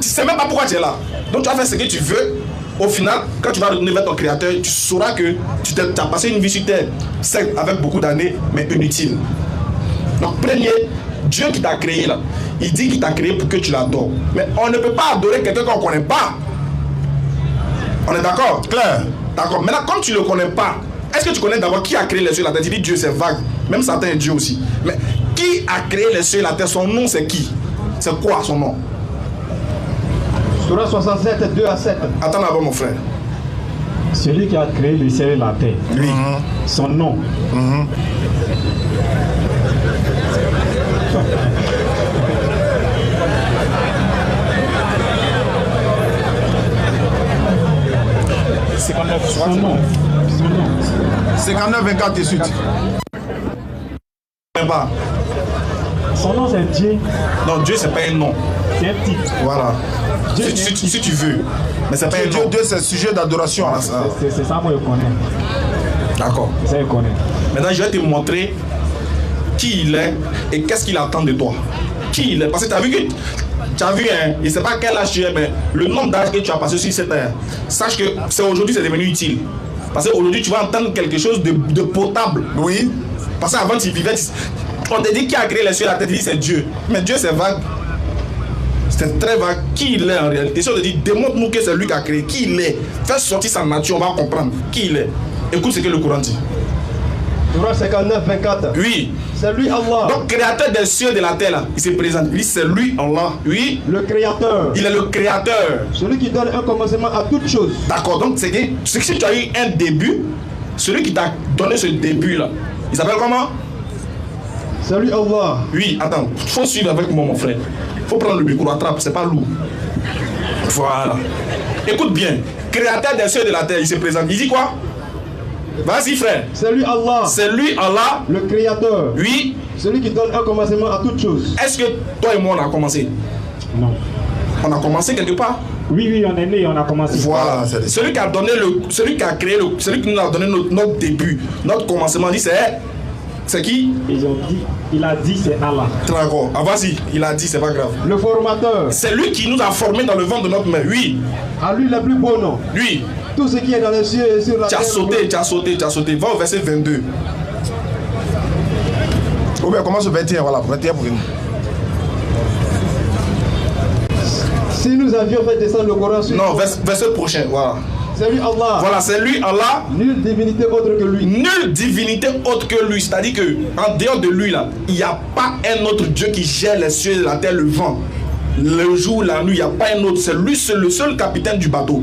sais même pas pourquoi tu es là. Donc tu vas faire ce que tu veux. Au final, quand tu vas retourner vers ton créateur, tu sauras que tu as passé une vie sur terre, certes avec beaucoup d'années, mais inutile. Donc premier, Dieu qui t'a créé là, il dit qu'il t'a créé pour que tu l'adores. Mais on ne peut pas adorer quelqu'un qu'on ne connaît pas. On est d'accord? Claire. D'accord. Maintenant, comme tu ne le connais pas, est-ce que tu connais d'abord qui a créé les cieux et la terre? Tu dis Dieu, c'est vague. Même Satan est Dieu aussi. Mais qui a créé les cieux et la terre? Son nom, c'est qui? C'est quoi son nom? Surah 67, 2 à 7. Attends d'abord, mon frère. Celui qui a créé le ciel et la terre. Oui. Son nom. Son nom. 59, 24 et suite. Son nom c'est Dieu. Non, Dieu c'est pas un nom. C'est un titre. Voilà. Dieu, Si tu veux. Mais c'est pas un nom. Dieu, c'est sujet d'adoration. c'est ça, moi je connais. D'accord. Ça je connais. Maintenant, je vais te montrer qui il est et qu'est-ce qu'il attend de toi. Qui il est. Parce que tu as vu, hein, je ne sais pas quel âge tu es, mais le nombre d'âges que tu as passé sur cette terre, sache que aujourd'hui c'est devenu utile. Parce qu'aujourd'hui tu vas entendre quelque chose de potable. Oui. Parce qu'avant tu vivais, on te dit qui a créé les cieux et la terre, tu dis c'est Dieu. Mais Dieu c'est vague. C'est très vague. Qui il est en réalité? Si on te dit démontre-nous que c'est lui qui a créé, qui il est, fais sortir sa nature, on va comprendre qui il est. Écoute ce que le Coran dit. Surah 59, 24. Oui. C'est lui Allah. Donc, créateur des cieux et de la terre, là, il se présente. Oui, c'est lui, Allah. Oui. Le créateur. Il est le créateur. Celui qui donne un commencement à toute chose. D'accord. Donc, c'est que si tu as eu un début, celui qui t'a donné ce début-là, il s'appelle comment? C'est lui Allah. Oui, attends. Il faut suivre avec moi, mon frère. Il faut prendre le micro, attrape, c'est pas lourd. Voilà. Écoute bien. Créateur des cieux et de la terre, il se présente. Il dit quoi? Vas-y frère. C'est lui Allah. C'est lui Allah. Le créateur. Oui. Celui qui donne un commencement à toute chose. Est-ce que toi et moi on a commencé? Non. On a commencé quelque part? Oui, on est né et on a commencé. Voilà. Celui qui a donné celui qui a créé celui qui nous a donné notre début, notre commencement, dit c'est qui? Il a dit c'est Allah. D'accord. Ah vas-y, il a dit, c'est pas grave. Le formateur. C'est lui qui nous a formés dans le ventre de notre mère. Oui. À lui le plus beau nom. Lui. Tout ce qui est dans les cieux et sur la terre. Tu as sauté. Va au verset 22. Ou bien commence au 21, voilà, 21 pour nous. Si nous avions fait descendre le Coran sur... Non, verset prochain, voilà. C'est lui Allah. Voilà, c'est lui Allah. Nulle divinité autre que lui. Nulle divinité autre que lui. C'est-à-dire que en dehors de lui, là, il n'y a pas un autre Dieu qui gère les cieux, la terre, le vent. Le jour, la nuit, il n'y a pas un autre. C'est lui, c'est le seul capitaine du bateau.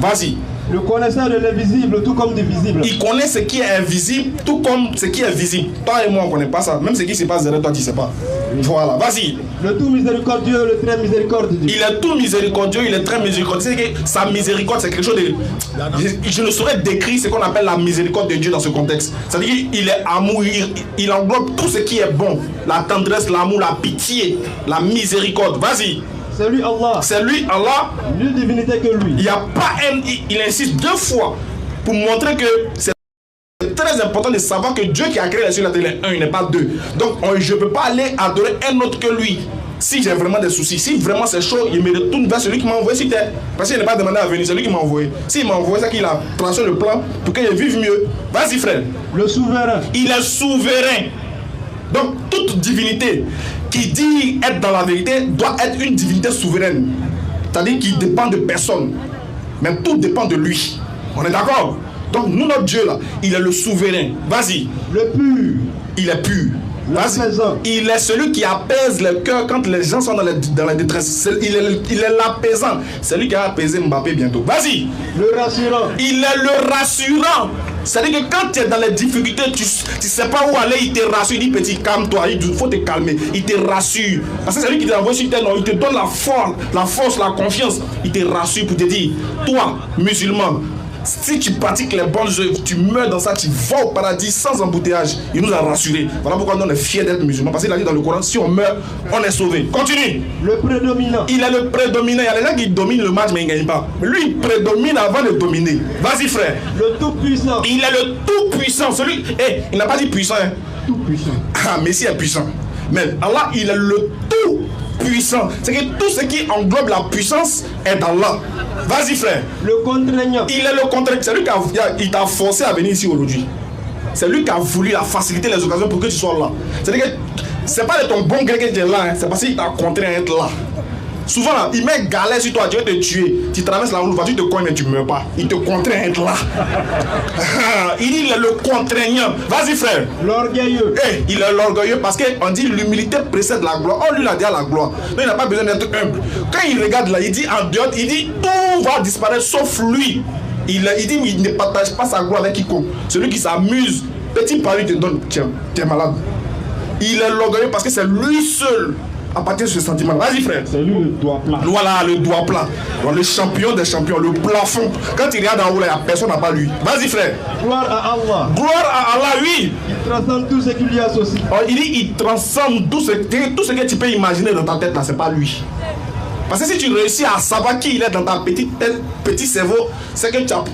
Vas-y. Le connaisseur de l'invisible, tout comme du visible. Il connaît ce qui est invisible, tout comme ce qui est visible. Toi et moi, on ne connaît pas ça. Même ce qui se passe derrière toi, tu ne sais pas. Voilà, vas-y. Le tout miséricordieux, le très miséricordieux. Il est tout miséricordieux, il est très miséricordieux. C'est que sa miséricorde, c'est quelque chose de... Je ne saurais décrire ce qu'on appelle la miséricorde de Dieu dans ce contexte. C'est-à-dire qu'il est amour, il englobe tout ce qui est bon. La tendresse, l'amour, la pitié, la miséricorde. Vas-y. C'est lui Allah. C'est lui Allah. Nulle divinité que lui. Il n'y a pas un... Il insiste 2 fois pour montrer que c'est très important de savoir que Dieu qui a créé les cieux et la terre, il est un, il n'est pas 2. Donc je ne peux pas aller adorer un autre que lui. Si j'ai vraiment des soucis, si vraiment c'est chaud, il me retourne vers celui qui m'a envoyé sur terre. Parce qu'il n'est pas demandé à venir, c'est lui qui m'a envoyé. S'il m'a envoyé, c'est qu'il a tracé le plan pour que je vive mieux. Vas-y frère. Le souverain. Il est souverain. Donc toute divinité qui dit être dans la vérité doit être une divinité souveraine. C'est-à-dire qu'il dépend de personne. Mais tout dépend de lui. On est d'accord? Donc nous, notre Dieu là, il est le souverain. Vas-y. Le pur. Il est pur. Il est celui qui apaise le cœur quand les gens sont dans la détresse. Il est l'apaisant. C'est lui qui a apaisé Mbappé bientôt. Vas-y. Le rassurant. Il est le rassurant. C'est-à-dire que quand tu es dans les difficultés, tu ne sais pas où aller, il te rassure. Il dit petit, calme-toi, il faut te calmer. Il te rassure. Parce que c'est lui qui t'a envoyé sur terre, non, il te donne la force, la confiance. Il te rassure pour te dire, toi, musulman, si tu pratiques les bonnes œuvres, tu meurs dans ça, tu vas au paradis sans embouteillage. Il nous a rassurés. Voilà pourquoi nous on est fiers d'être musulmans. Parce qu'il a dit dans le Coran, si on meurt, on est sauvé. Continue. Le prédominant. Il est le prédominant. Il y a des gens qui dominent le match mais ils ne gagnent pas. Mais lui, il prédomine avant de dominer. Vas-y frère. Le tout-puissant. Il est le tout-puissant. Celui... il n'a pas dit puissant. Hein. Tout-puissant. Ah, Messie est puissant. Mais Allah, il est le tout-puissant. C'est que tout ce qui englobe la puissance est d'Allah. Vas-y frère. Le contraignant. Il est le contraignant. C'est lui qui t'a forcé à venir ici aujourd'hui. C'est lui qui a voulu faciliter les occasions pour que tu sois là. C'est-à-dire que c'est pas de ton bon gré que tu es là. Hein. C'est parce qu'il t'a contraint à être là. Souvent, là, il met galère sur toi, tu veux te tuer. Tu traverses la route, tu te cognes, mais tu ne meurs pas. Il te contraint à être là. Il dit, il est le contraignant. Vas-y, frère. L'orgueilleux. Hey, il est l'orgueilleux parce qu'on dit l'humilité précède la gloire. On lui l'a dit à la gloire. Donc, il n'a pas besoin d'être humble. Quand il regarde là, il dit en dehors, il dit tout va disparaître sauf lui. Il dit, il ne partage pas sa gloire avec quiconque. Celui qui s'amuse, petit par lui te donne, tiens, tu es malade. Il est l'orgueilleux parce que c'est lui seul à partir de ce sentiment. Vas-y, frère. C'est lui le doigt plat. Voilà, le doigt plat. Donc, le champion des champions, le plafond. Quand il regarde en haut, il n'y a personne à part lui. Vas-y, frère. Gloire à Allah. Gloire à Allah, oui. Il transcende tout ce qui lui associe. Oh, il dit, il transcende tout ce que tu peux imaginer dans ta tête, là, c'est pas lui. Parce que si tu réussis à savoir qui il est dans ta petite tête, petit cerveau, c'est que tu as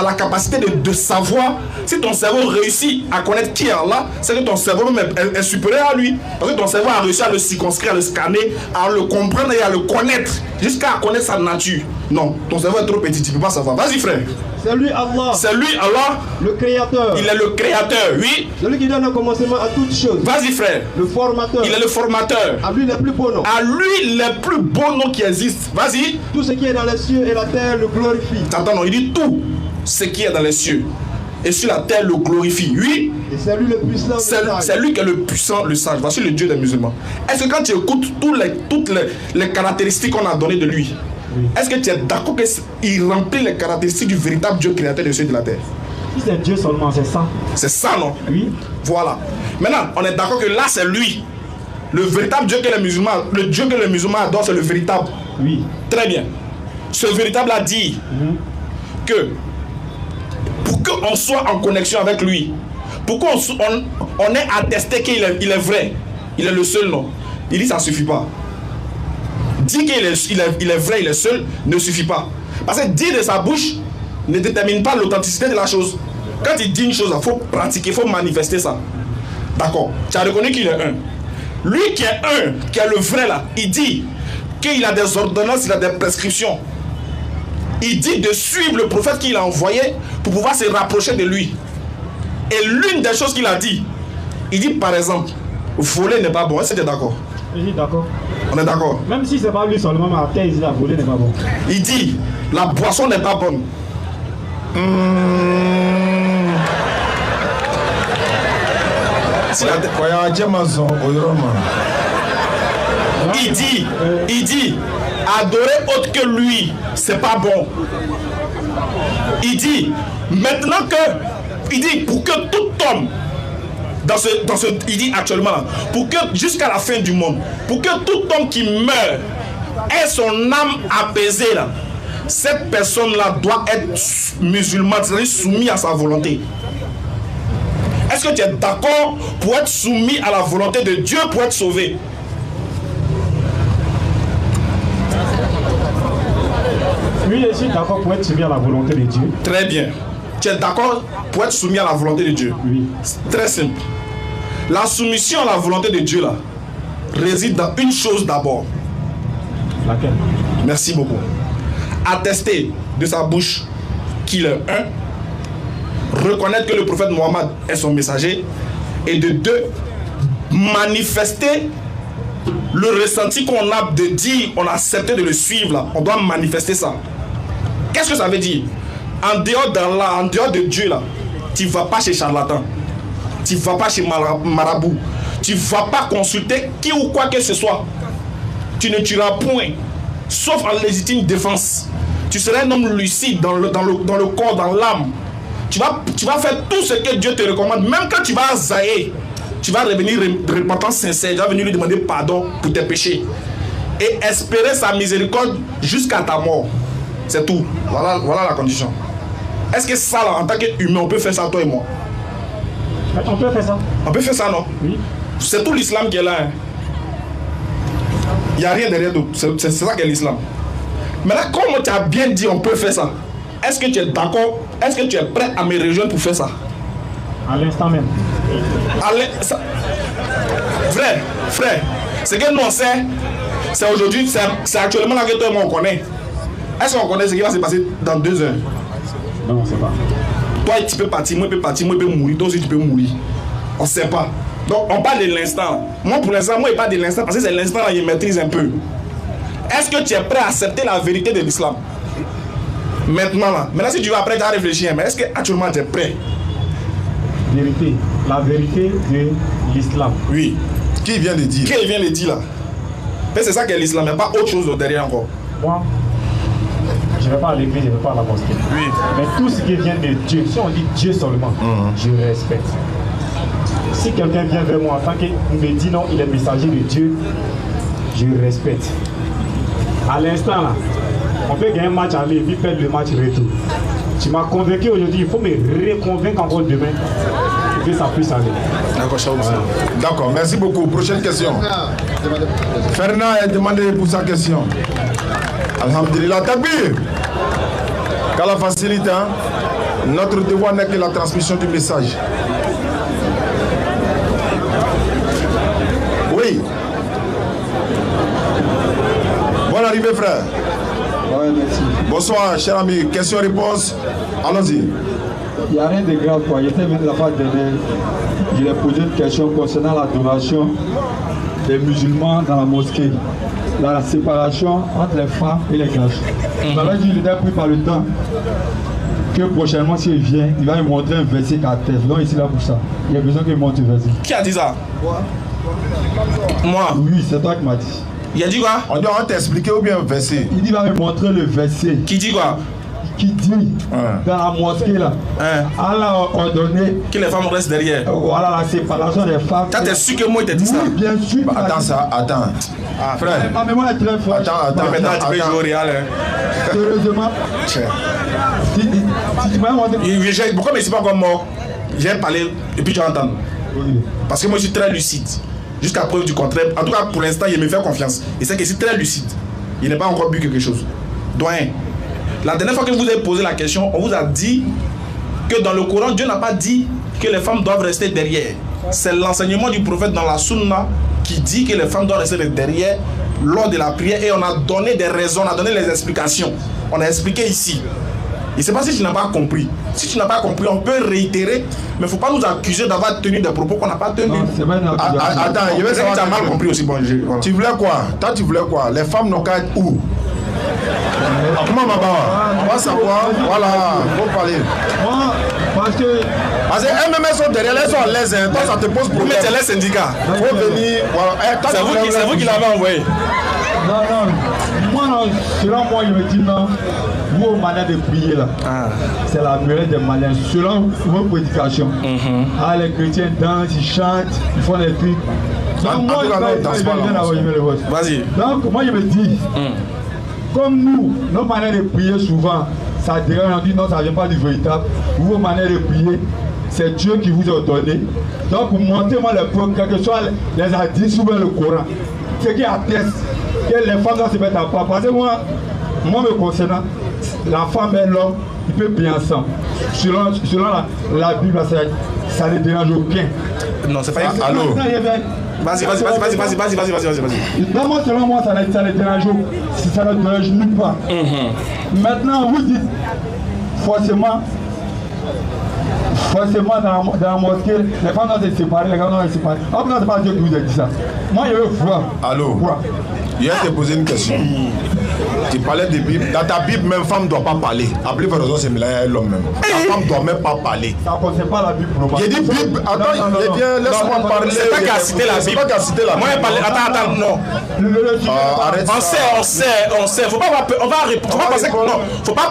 la capacité de savoir. Si ton cerveau réussit à connaître qui est Allah, c'est que ton cerveau même est supérieur à lui. Parce que ton cerveau a réussi à le circonscrire, à le scanner, à le comprendre et à le connaître, jusqu'à connaître sa nature. Non, ton cerveau est trop petit, tu ne peux pas savoir. Vas-y, frère. C'est lui Allah. C'est lui Allah. Le créateur. Il est le créateur, oui. Celui qui donne un commencement à toutes choses. Vas-y, frère. Le formateur. Il est le formateur. À lui les plus beaux noms. À lui les plus beaux noms qui existent. Vas-y. Tout ce qui est dans les cieux et la terre le glorifie. Attends, non, il dit tout ce qui est dans les cieux et sur la terre le glorifie. Oui. Et c'est lui le puissant. C'est lui qui est le puissant, le sage. Voici le Dieu des musulmans. Est-ce que quand tu écoutes toutes les caractéristiques qu'on a données de lui, est-ce que tu es d'accord qu'il remplit les caractéristiques du véritable Dieu créateur des cieux et de la terre? Si c'est Dieu seulement, c'est ça. C'est ça, non? Oui. Voilà. Maintenant, on est d'accord que là, c'est lui. Le véritable Dieu que les musulmans, le Dieu que les musulmans adorent, c'est le véritable. Oui. Très bien. Ce véritable a dit que pour qu'on soit en connexion avec lui, pour qu'on ait attesté qu'il est vrai, il est le seul, non? Il dit ça ne suffit pas. Dire qu'il est vrai, il est seul, ne suffit pas. Parce que dire de sa bouche ne détermine pas l'authenticité de la chose. Quand il dit une chose, il faut pratiquer, il faut manifester ça. D'accord. Tu as reconnu qu'il est un. Lui qui est un, qui est le vrai là, il dit qu'il a des ordonnances, il a des prescriptions. Il dit de suivre le prophète qu'il a envoyé pour pouvoir se rapprocher de lui. Et l'une des choses qu'il a dit, il dit par exemple, voler n'est pas bon. Est-ce que tu es d'accord? Oui, d'accord. On est d'accord. Même si c'est pas lui seulement, mais après, il dit la voler n'est pas bon. Il dit, la boisson n'est pas bonne. Il dit, adorer autre que lui, c'est pas bon. Il dit, maintenant que, il dit, pour que tout homme, il dit actuellement là, pour que jusqu'à la fin du monde, pour que tout homme qui meurt ait son âme apaisée là, cette personne-là doit être musulmane, c'est-à-dire soumise à sa volonté. Est-ce que tu es d'accord pour être soumis à la volonté de Dieu pour être sauvé? Oui, je suis d'accord pour être soumis à la volonté de Dieu. Très bien. Tu es d'accord pour être soumis à la volonté de Dieu? Oui. Très simple. La soumission à la volonté de Dieu là réside dans une chose d'abord. Laquelle? Merci beaucoup. Attester de sa bouche qu'il est un, reconnaître que le prophète Mohammed est son messager, et de deux, manifester le ressenti qu'on a de dire on a accepté de le suivre là. On doit manifester ça. Qu'est-ce que ça veut dire? En dehors d'Allah, en dehors de Dieu là, tu ne vas pas chez charlatan, tu ne vas pas chez marabout, tu ne vas pas consulter qui ou quoi que ce soit. Tu ne tueras point, sauf en légitime défense. Tu seras un homme lucide dans le corps, dans l'âme. Tu vas faire tout ce que Dieu te recommande. Même quand tu vas à Zahé, tu vas revenir repentant sincère. Tu vas venir lui demander pardon pour tes péchés. Et espérer sa miséricorde jusqu'à ta mort. C'est tout. Voilà la condition. Est-ce que ça, là, en tant qu'humain, on peut faire ça, toi et moi? On peut faire ça. On peut faire ça, non? Oui. C'est tout l'islam qui est là. Hein. Il n'y a rien derrière d'autre. C'est ça qu'est l'islam. Maintenant, comme tu as bien dit, on peut faire ça. Est-ce que tu es d'accord? Est-ce que tu es prêt à me rejoindre pour faire ça? À l'instant même. Frère, ce que nous on sait, c'est aujourd'hui, c'est actuellement là que toi et moi on connaît. Est-ce qu'on connaît ce qui va se passer dans 2 heures? Non, on ne sait pas. Toi tu peux partir, moi je peux partir, moi je peux mourir, toi aussi tu peux mourir. On ne sait pas. Donc on parle de l'instant. Moi pour l'instant, moi je parle de l'instant parce que c'est l'instant là, il maîtrise un peu. Est-ce que tu es prêt à accepter la vérité de l'islam? Maintenant là. Maintenant si tu vas après, tu vas réfléchir. Mais est-ce que actuellement tu es prêt? Vérité. La vérité de l'islam. Oui. Qui vient de dire? Qui vient de dire là? Mais c'est ça qu'est l'islam, il n'y a pas autre chose derrière encore. Moi, je ne vais pas à l'église, je ne vais pas à la mosquée. Oui. Mais tout ce qui vient de Dieu, si on dit Dieu seulement, je respecte. Si quelqu'un vient vers moi en tant qu'il me dit non, il est messager de Dieu, je respecte. À l'instant là, on peut gagner un match aller et puis perdre le match retour. Tu m'as convaincu aujourd'hui, il faut me reconvaincre encore demain que ça puisse aller. D'accord, merci beaucoup. Prochaine question. Fernand a demandé pour sa question. Alhamdulillah, takbir. Qu'Allah facilite, hein? Notre devoir n'est que la transmission du message. Oui. Bonne arrivée, frère. Ouais, merci. Bonsoir, cher ami. Question-réponse. Allons-y. Il n'y a rien de grave, quoi. J'étais venu la fois dernière. Je lui ai posé une question concernant l'adoration des musulmans dans la mosquée. La séparation entre les femmes et les classes. Il m'avait dit, il était pris par le temps, que prochainement, s'il vient, il va me montrer un verset qu'à tête. Donc, ici là pour ça. Il y a besoin qu'il montre un verset. Qui a dit ça? Moi. Oui, c'est toi qui m'as dit. Il a dit quoi? On doit t'expliquer ou bien un verset. Il dit, il va me montrer le verset. Qui dit quoi? Qui dit dans la mosquée là, Allah a ordonné que les femmes restent derrière. Voilà la séparation des femmes. T'es sûr que moi il t'a dit ça? Oui, bien sûr. Bah, attends ça, attends. Ah, frère. Ma mémoire est très forte. Attends, maintenant tu peux jouer au Real. Heureusement. Si tu m'as montré. Pourquoi mais c'est pas comme moi? J'ai parlé et puis tu vas entendre. Oui. Parce que moi je suis très lucide. Jusqu'à preuve du contraire. En tout cas pour l'instant il me fait confiance. Et c'est que je suis très lucide. Il n'est pas encore bu quelque chose. Doyen. La dernière fois que vous avez posé la question, on vous a dit que dans le Coran, Dieu n'a pas dit que les femmes doivent rester derrière. C'est l'enseignement du prophète dans la Sunna qui dit que les femmes doivent rester derrière lors de la prière et on a donné des raisons, on a donné les explications. On a expliqué ici. Je ne sais pas si tu n'as pas compris. Si tu n'as pas compris, on peut réitérer, mais il ne faut pas nous accuser d'avoir tenu des propos qu'on n'a pas tenus. Attends, je vais savoir. Tu as mal compris aussi. Bon, voilà. Tu voulais quoi? Toi, tu voulais quoi? Les femmes n'ont qu'à être où? Comment on va savoir, voilà, il faut parler. Moi, parce que elles sont derrière, elles sont à l'aise, hein. Toi ça te pose problème. Mais c'est les syndicats. Faut venir, voilà. C'est vous qui l'avez envoyé. Non, moi, non, selon moi, il me dit non, vos manières de prier là, c'est la meilleure des manières, selon vos prédications. Les chrétiens dansent, ils chantent, ils font des trucs. Donc, moi, vas-y. Donc, moi, je me dis, comme nous, nos manières de prier souvent, ça dérange, on dit non, ça ne vient pas du véritable. Vos manières de prier, c'est Dieu qui vous a donné. Donc, montrez-moi les preuves, quel que soit les hadiths ou le Coran, ce qui atteste que les femmes doivent se mettre à part. Parce que moi me concernant, la femme et l'homme, ils peuvent prier ensemble. Selon la Bible, ça ne dérange aucun. Non, c'est pas une... Allô? Vas-y. Non, selon moi, ça ne dérange nulle part. Maintenant, vous dites, forcément, dans la mosquée, les femmes doivent se séparer, les gars doivent se séparer. Après, c'est pas Dieu qui vous a dit ça. Moi, je veux voir. Allô? Hier, je t'ai posé une question. Tu parlais de Bible. Dans ta Bible, même femme ne doit pas parler. Appelez votre raison, c'est l'homme même. La femme ne doit même pas parler. Ça ne concerne pas la Bible. J'ai dit Bible. Attends, laisse-moi parler. C'est pas qu'à citer la Bible. C'est pas qu'à citer la Bible. Moi, je parle. Attends, non. Arrête ça. On sait. Faut pas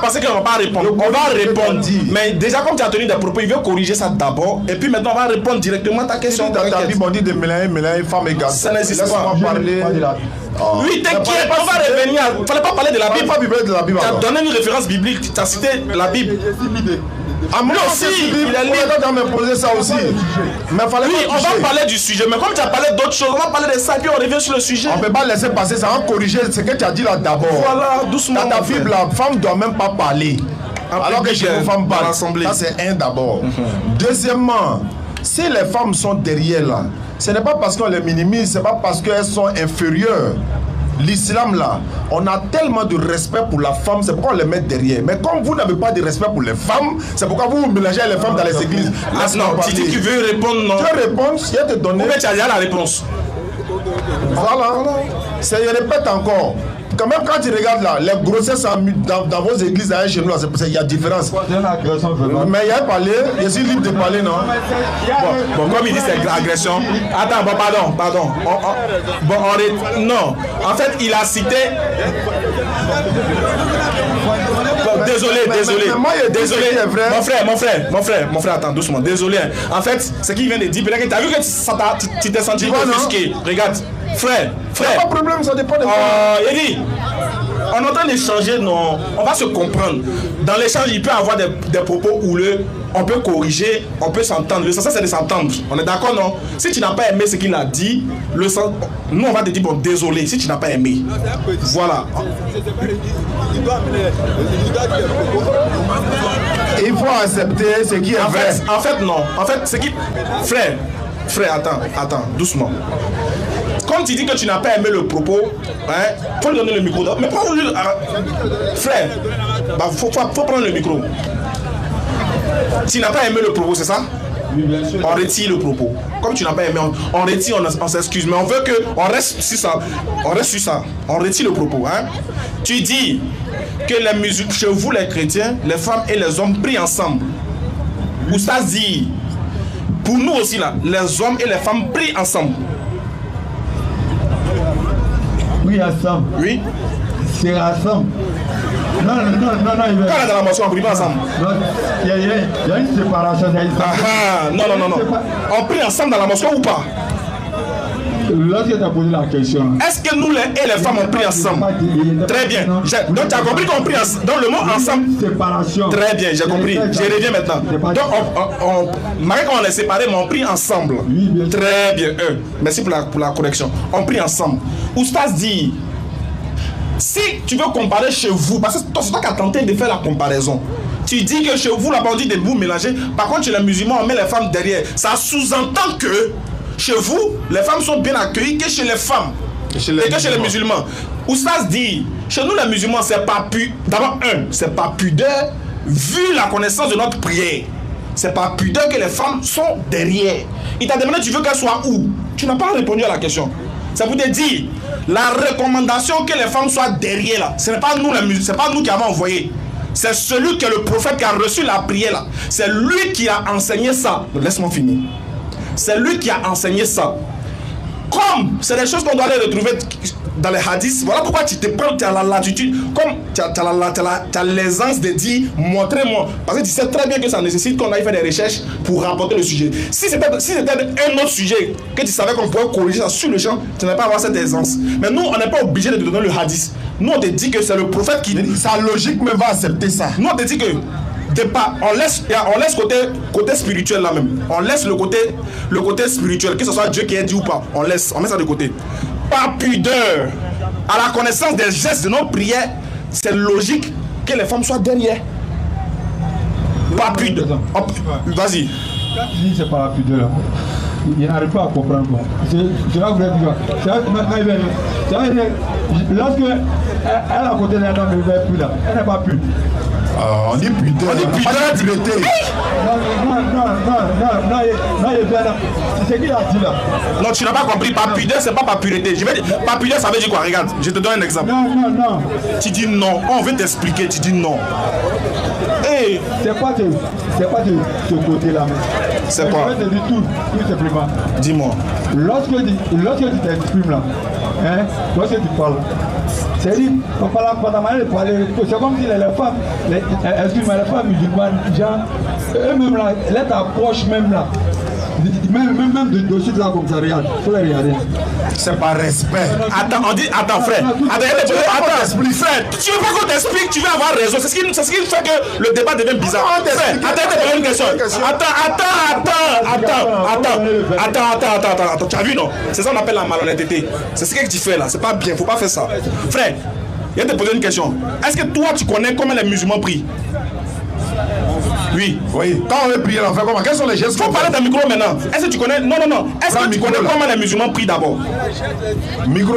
penser qu'on va pas répondre. On va répondre. Mais déjà, comme tu as tenu des propos, il veut corriger ça d'abord. Et puis maintenant, on va répondre directement à ta question. Dans ta Bible, on dit de mélanger femme et garçon. Ça n'existe pas. Laisse-moi parler. Oui, t'inquiète, on va revenir. Il ne fallait pas parler de la Bible. Tu as donné une référence biblique, tu as cité la Bible. Ah, moi aussi, il a me poser ça aussi. Mais fallait oui, on va parler du sujet, mais comme tu as parlé d'autres choses, on va parler de ça, puis on revient sur le sujet. On ne peut pas laisser passer ça, on va corriger ce que tu as dit là d'abord. Voilà, doucement. Dans ta Bible, la femme ne doit même pas parler. Alors que chez les femmes parlent. Ça, c'est un d'abord. Deuxièmement, si les femmes sont derrière là, ce n'est pas parce qu'on les minimise, ce n'est pas parce qu'elles sont inférieures. l'islam là, on a tellement de respect pour la femme, c'est pourquoi on les met derrière. Mais comme vous n'avez pas de respect pour les femmes, c'est pourquoi vous mélangez les femmes dans les églises. Non, tu dis que tu veux répondre, non. Tu veux répondre, si elle te donne. Mais tu as déjà la réponse. Voilà, ça y répète encore. Quand même, quand tu regardes là, les grossesses dans vos églises, chez nous, il y a différence. Mais il y a parlé, je suis libre de parler, non? Bon, comme il dit, c'est agression. Attends, bon, pardon. Non, en fait, il a cité. Bon, désolé. Mon frère, attends, doucement. Désolé. En fait, ce qu'il vient de dire, peut-être que tu as vu que tu t'es senti offusqué. Regarde. Frère. Pas de problème, ça dépend de moi. Il dit, on est en train d'échanger, non, on va se comprendre. Dans l'échange, il peut y avoir des propos houleux, on peut corriger, on peut s'entendre. Le sens, c'est de s'entendre. On est d'accord, non? Si tu n'as pas aimé ce qu'il a dit, nous, on va te dire, bon, désolé, si tu n'as pas aimé. Voilà. Il faut accepter ce qui est vrai. En fait, non. En fait, ce qui... Frère, attends, doucement. Quand tu dis que tu n'as pas aimé le propos, hein, faut lui donner le micro. Mais prends-le. Frère, faut prendre le micro. Tu n'as pas aimé le propos, c'est ça? Oui, bien sûr. On retire le propos. Comme tu n'as pas aimé, on retire, on s'excuse. Mais on veut qu'on reste sur ça. On retire le propos. Hein. Tu dis que les musulmans, chez vous les chrétiens, les femmes et les hommes prient ensemble. Ou ça dit, pour nous aussi là, les hommes et les femmes prient ensemble. Oui, ensemble. Oui. C'est ensemble. Non. Quand on est dans la mosquée, on prie pas ensemble. Il y a une séparation. Non. On prie ensemble dans la mosquée ou pas? Lorsque tu as posé la question. Est-ce que nous et les femmes on prie ensemble? Très bien. Donc tu as compris qu'on prie ensemble. Donc le mot ensemble. Séparation. Très bien, j'ai compris. Je reviens maintenant. Donc malgré qu'on est séparés, mais on prie ensemble. Oui, bien sûr. Très bien. Merci pour la correction. On prie ensemble. Oustaz dit, si tu veux comparer chez vous, parce que c'est toi qui as tenté de faire la comparaison. Tu dis que chez vous, là-bas on dit des bouts mélangés. Par contre, chez les musulmans, on met les femmes derrière. Ça sous-entend que chez vous, les femmes sont bien accueillies que chez les femmes et que chez les musulmans. Oustaz dit, chez nous les musulmans, c'est pas d'abord c'est pas pudeur vu la connaissance de notre prière. C'est pas pudeur que les femmes sont derrière. Il t'a demandé, tu veux qu'elles soient où? Tu n'as pas répondu à la question. Ça vous dire, la recommandation que les femmes soient derrière là, ce n'est pas nous les musulmans, c'est pas nous qui avons envoyé. C'est celui qui est le prophète qui a reçu la prière là. C'est lui qui a enseigné ça. Laisse-moi finir. C'est lui qui a enseigné ça. Comme c'est des choses qu'on doit aller retrouver dans les hadiths, voilà pourquoi tu te prends, tu as la latitude, comme tu as l'aisance de dire, montrez-moi. Parce que tu sais très bien que ça nécessite qu'on aille faire des recherches pour rapporter le sujet. Si c'était un autre sujet, que tu savais qu'on pouvait corriger ça sur le champ, tu n'allais pas avoir cette aisance. Mais nous, on n'est pas obligé de te donner le hadith. Nous, on te dit que c'est le prophète qui... Sa logique me va accepter ça. Nous, on te dit que... on laisse côté spirituel là même. On laisse le côté spirituel, que ce soit Dieu qui ait dit ou pas. On met ça de côté. Par pudeur, à la connaissance des gestes de nos prières, c'est logique que les femmes soient derrière. Par pudeur. Vas-y. Quand tu dis c'est pas la pudeur là, il n'arrive pas à comprendre. C'est là que vous êtes lorsque elle est à côté d'un homme, elle n'est plus là. Elle n'est pas pure. On dit pudeur. On dit pudeur. Non, c'est ce qu'il a dit là. Non, tu n'as pas compris. Par pudeur, c'est pas par pureté. Je vais dire, par pudeur, ça veut dire quoi? Regarde, je te donne un exemple. Non. Tu dis non. On veut t'expliquer, tu dis non. Hey. C'est quoi ce côté-là? C'est quoi? Je vais te dire tout simplement. Dis-moi. Lorsque tu t'exprimes là, hein, lorsque tu parles, c'est-à-dire, par ta manière de parler, c'est comme si les femmes, excuse-moi, les femmes musulmanes, eux-mêmes là, elles t'approchent même là. Même de suite là comme ça, regarde, faut les regarder. C'est par respect. Attends, frère. Attends, frère, tu veux pas qu'on t'explique, tu veux avoir raison. C'est ce qui fait que le débat devient bizarre. Frère, attends, une question. Attends. Tu as vu, non? C'est ça qu'on appelle la malhonnêteté. C'est ce que tu fais là. C'est pas bien, faut pas faire ça. Frère, il va te poser une question. Est-ce que toi, tu connais comment les musulmans prient? Oui. Oui. Quand on veut prier, on fait comment? Quels sont les gestes? Faut parler d'un micro maintenant. Est-ce que tu connais? Non. Est-ce que tu connais comment les musulmans prient d'abord? Micro.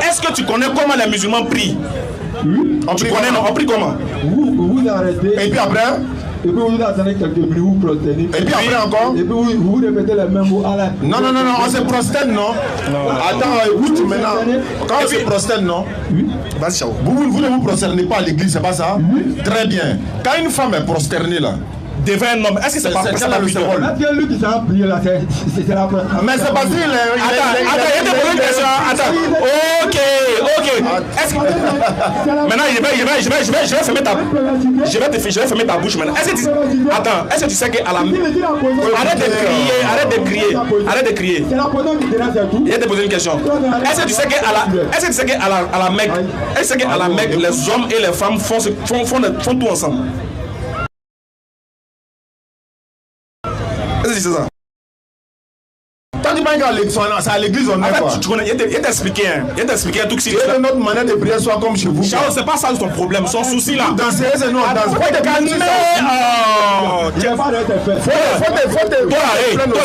Est-ce que tu connais comment les musulmans prient? Oui. On prie comment? Vous arrêtez. Et puis après? Et puis vous attendez quelques minutes, vous prosternez. Et puis après encore? Et puis vous répétez les mêmes mots à la... Non, on se prosterne, non? Attends, écoute maintenant. Quand on se prosterne, non? Oui. Vas-y, ciao. Vous ne vous prosternez pas à l'église, c'est pas ça? Oui. Très bien. Quand une femme est prosternée là, devant un homme, est-ce que c'est pas quel est le symbole? Lui qui s'en prier là, c'est la première. Mais c'est parce qu'il est... Attends, il y a des une question. Attends. Ok. Est-ce que... Maintenant, je vais fermer ta bouche. Je vais fermer ta bouche maintenant. Est-ce que tu sais qu'à la... Arrête de crier. C'est la position qui dérange tout. Il y a te poser une question. Est-ce que tu sais qu'à la Mecque, les hommes et les femmes font tout ensemble? Est-ce que c'est ça? Quand tu parles c'est à l'église, on est quoi? Tu connais, il y a t'expliquer un truc. Si notre manière de prier soit comme chez vous. Charles, c'est pas ça ton problème, son souci là. Danser, c'est nous, on danse. Faut te calmer. Toi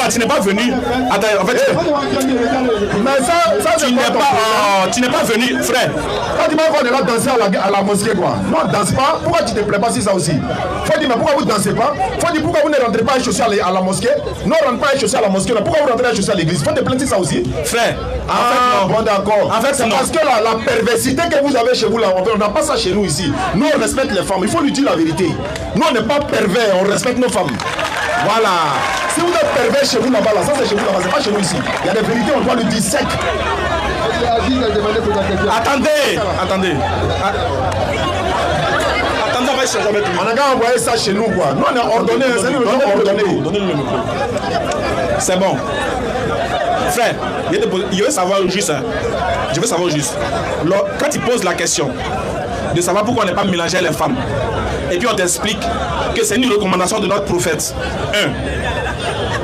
là, tu n'es pas venu. Attends, en fait. Mais ça tu n'es pas venu, frère. Quand tu m'as dit qu'on est là danser à la mosquée, quoi. Non, danse pas. Pourquoi tu te plais pas si ça aussi? Faut dire, mais pourquoi vous dansez pas? Faut dire, pourquoi vous ne rentrez pas les chaussures à la mosquée? Non, on rentre pas les chaussures à la mosquée. Pourquoi vous rentrez les chaussures à l'église? Faut te plaindre ça aussi. Frère. En fait, bon, d'accord. En fait, c'est parce que la perversité que vous avez chez vous là, on n'a pas ça chez nous ici. Nous, on respecte les femmes. Il faut lui dire la vérité. Nous, on n'est pas pervers. On respecte nos femmes. Voilà. Si vous êtes pervers chez vous là-bas, là, ça c'est chez vous là-bas, c'est pas chez nous ici. Il y a des vérités, on doit le dire sec. Attendez, on va chercher avec lui. On a qu'à envoyer ça chez nous, quoi. Nous, on est ordonné. Donnez-le le micro. C'est bon. Frère, je veux savoir juste. Je veux savoir juste. Quand tu poses la question de savoir pourquoi on n'est pas mélangé les femmes, et puis on t'explique que c'est une recommandation de notre prophète.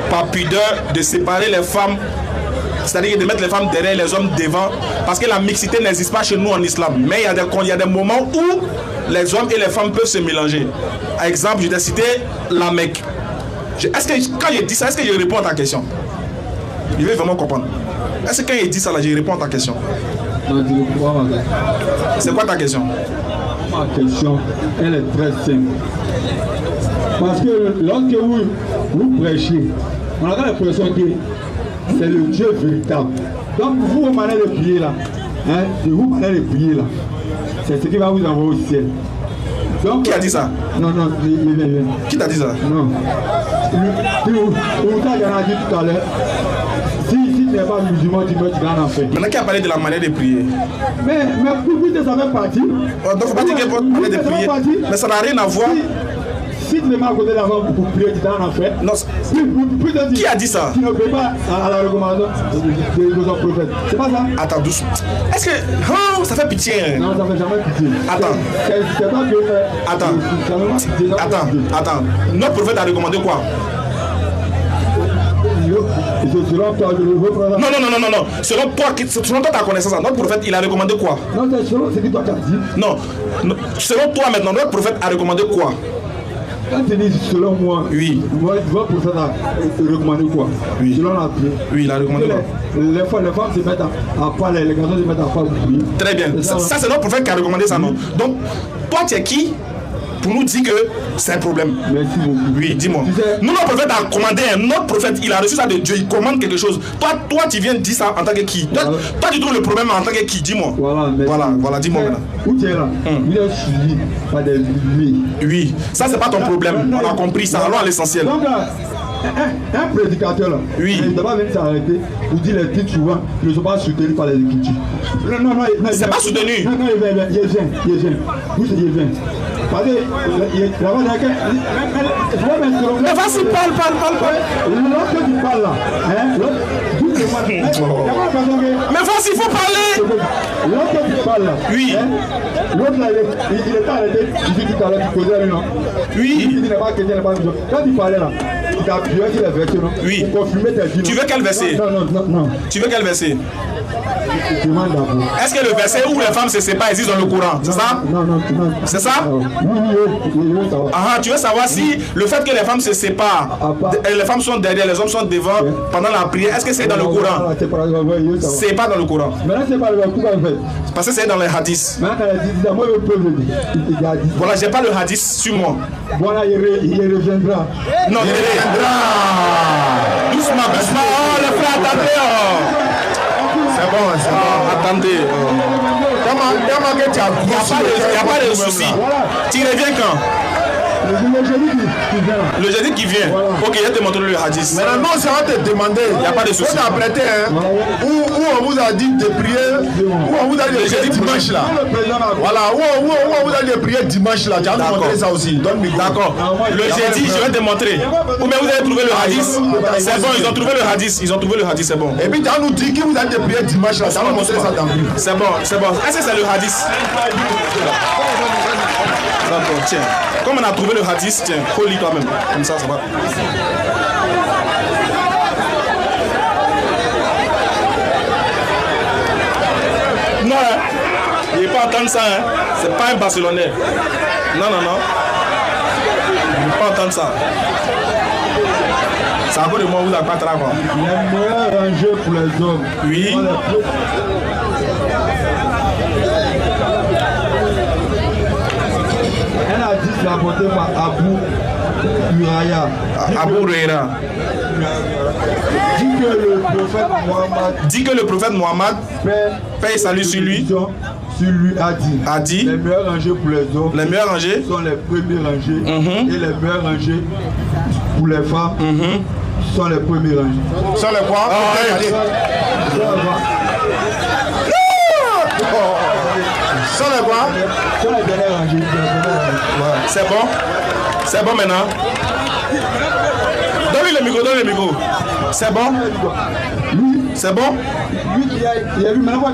Par pudeur, de séparer les femmes, c'est-à-dire de mettre les femmes derrière, les hommes devant, parce que la mixité n'existe pas chez nous en islam. Mais il y a des moments où les hommes et les femmes peuvent se mélanger. Par exemple, je t'ai cité la Mecque. Est-ce que quand je dis ça, est-ce que je réponds à ta question? Je vais vraiment comprendre. Est-ce que quand il dit ça là, je réponds à ta question? C'est quoi ta question? Ma question, elle est très simple. Parce que lorsque vous prêchez, on a l'impression que c'est le Dieu véritable. Donc vous, vos manières de prier là, c'est ce qui va vous envoyer au ciel. Donc, qui a dit ça? Non, Qui t'a dit ça? Non. On t'a dit tout à l'heure. Si tu n'es pas musulman, tu meurs en enfer. Maintenant qui a parlé de la manière de prier. Mais vous ça fait partie. Donc faut pas dire qu'il faut parler de prier. Mais ça n'a rien à voir. Si tu ne mets pas à côté de la femme pour prier, tu es en enfer. Non. Qui a dit ça? Tu ne pries pas à la recommandation de nos prophètes. C'est pas ça? Attends, doucement. Est-ce que. Oh, ça fait pitié. Non, ça fait jamais pitié. Attends. Notre prophète a recommandé quoi? Selon toi, non. Selon toi, ta connaissance, notre prophète, il a recommandé quoi? Non, c'est selon ce que toi tu as dit. Non. Selon toi maintenant, notre prophète a recommandé quoi? Quand tu dis selon moi, oui. Votre prophète a recommandé quoi? Oui. Selon la prière. Oui, il a recommandé quoi? Les femmes se mettent à part, les garçons se mettent à part pour prier. Très bien. Ça c'est notre prophète qui a recommandé ça, non? Donc, toi, tu es qui pour nous dire que c'est un problème? Merci beaucoup. Oui, dis-moi. Nous, notre prophète a commandé, notre prophète, il a reçu ça de Dieu, il commande quelque chose. Toi tu viens dire ça en tant que qui? Toi, tu trouves le problème en tant que qui? Dis-moi. Voilà, dis-moi maintenant. Où tu es là? Il est suivi par des milliers. Oui, ça c'est pas ton problème. On a compris ça. Allons à l'essentiel. Donc là, un prédicateur là, oui. Il ne doit pas venir s'arrêter pour dire les titres souvent qui ne sont pas soutenus par les écritures. Non, c'est pas soutenu. Non, il vient. Vous c'est il vient. Parce que mais vas-y, parle. Lorsque tu parles là, mais vas-y, il faut parler. Lorsque tu parles là, oui. L'autre là, il est arrêté, il dit tout à l'heure, tu causais un nom. Oui. Il dit qu'il n'est pas chrétien, il n'est pas musulman. Quand tu parlais là, Oui. Tu veux quel verset? Non. Tu veux quel verset? Est-ce que le verset où les femmes se séparent existe dans le Coran? C'est ça? Non. C'est ça? Tu veux savoir si le fait que les femmes se séparent, les femmes sont derrière, les hommes sont devant pendant la prière, est-ce que c'est dans le Coran? C'est pas dans le Coran. Parce que c'est dans les hadiths. Voilà, j'ai pas le hadith sur moi. Voilà, il reviendra. Non, il reviendra. Doucement. Oh, le frère, attendez. C'est bon. Attendez. Il n'y a pas de souci. Tu reviens quand? Le jeudi qui vient. Voilà. Ok, je vais te montrer le hadith. Maintenant, ça va te demander. Il n'y a pas de souci. Où on vous a dit de prier, où on vous a dit de prier dimanche là. Voilà, où on vous a dit de prier dimanche là. Tu vas te montrer ça aussi. D'accord. Le jeudi, je vais te montrer. Ou bien vous avez trouvé le hadith. C'est bon, ils ont trouvé le hadith. C'est bon. Et puis tu vas nous dire qui vous a dit de prier dimanche là. Tu vas nous montrer ça dans le livre. C'est bon. Est-ce que c'est le hadith? D'accord, tiens. Comme on a trouvé le hadith, tiens, relis toi-même. Comme ça va. Non, il n'est pas entendre ça, hein. C'est pas un Barcelonais. Non. Il ne pas entendre ça. C'est à cause de moi, vous n'avez pas travaillé. Les meilleurs rangés pour les hommes. Oui. Elle a dit rapporté par Abu Huraira. Abu Huraira. Dit que le prophète Mohammed, paix et salut sur lui, a dit les meilleurs rangées pour les hommes. Les meilleurs rangées sont les premiers rangées. Et les meilleurs rangées pour les femmes sont les premiers rangées. Sont les quoi? Sont les quoi? Sont les dernières rangées. C'est bon? C'est bon maintenant? Donne-lui le micro. C'est bon? Oui. C'est bon? Lui qui a vu maintenant,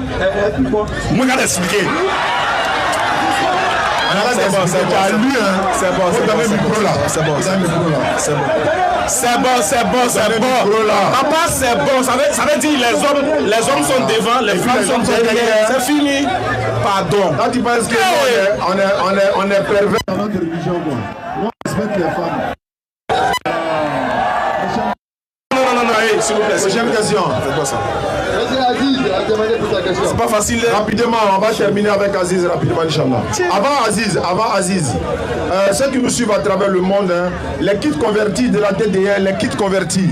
moi je vais t'expliquer. C'est bon. Papa, c'est bon. Ça veut dire les hommes sont devant, les femmes sont derrière. C'est fini. Pardon. Quand tu penses qu'on est pervers dans notre religion, on respecte les femmes. Non, s'il vous plaît. Prochaine question. C'est quoi ça? C'est pas facile. Rapidement, on va terminer avec Aziz rapidement, Inch'Allah. Avant Aziz, ceux qui nous suivent à travers le monde, hein, les kits convertis de la DDR, les kits convertis.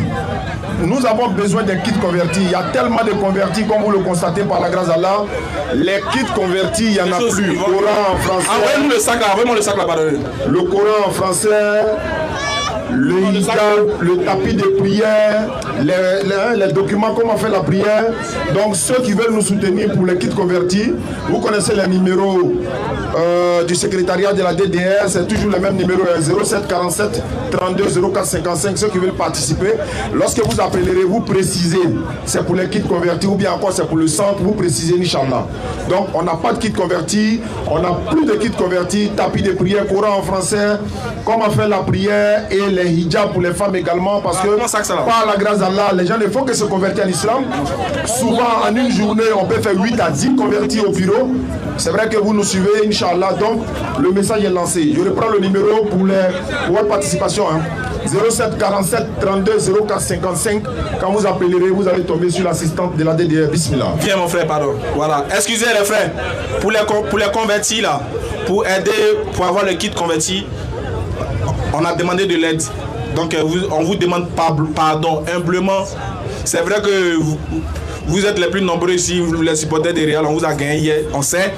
Nous avons besoin des kits convertis. Il y a tellement de convertis, comme vous le constatez par la grâce d'Allah. Les kits convertis, il n'y en a plus. Coran en français. Envoyez-nous le sac là, Le Coran en français. Le hijab, le tapis de prière, les documents, comment faire la prière. Donc ceux qui veulent nous soutenir pour les kits convertis, vous connaissez les numéros du secrétariat de la DDR, c'est toujours le même numéro 07 47 32 04 55. Ceux qui veulent participer, lorsque vous appellerez, vous précisez c'est pour les kits convertis ou bien encore c'est pour le centre, vous précisez Inch'Allah. Donc on n'a pas de kits convertis, on n'a plus de kits convertis, tapis de prière, Coran en français, comment faire la prière et les hijabs pour les femmes également, parce que par la grâce d'Allah, les gens ne font que se convertir en islam. Souvent en une journée, on peut faire 8 à 10 convertis au bureau. C'est vrai que vous nous suivez, Inch'Allah, donc le message est lancé. Je reprends le numéro pour votre participation. 07 47 32 04 55. Quand vous appellerez, vous allez tomber sur l'assistante de la DDR. Bismillah. Viens mon frère, pardon. Voilà. Excusez les frères. Pour les convertis là, pour aider, pour avoir le kit converti, on a demandé de l'aide. Donc on vous demande pardon humblement. C'est vrai que vous êtes les plus nombreux ici, les supporters de Real, on vous a gagné hier, on sait.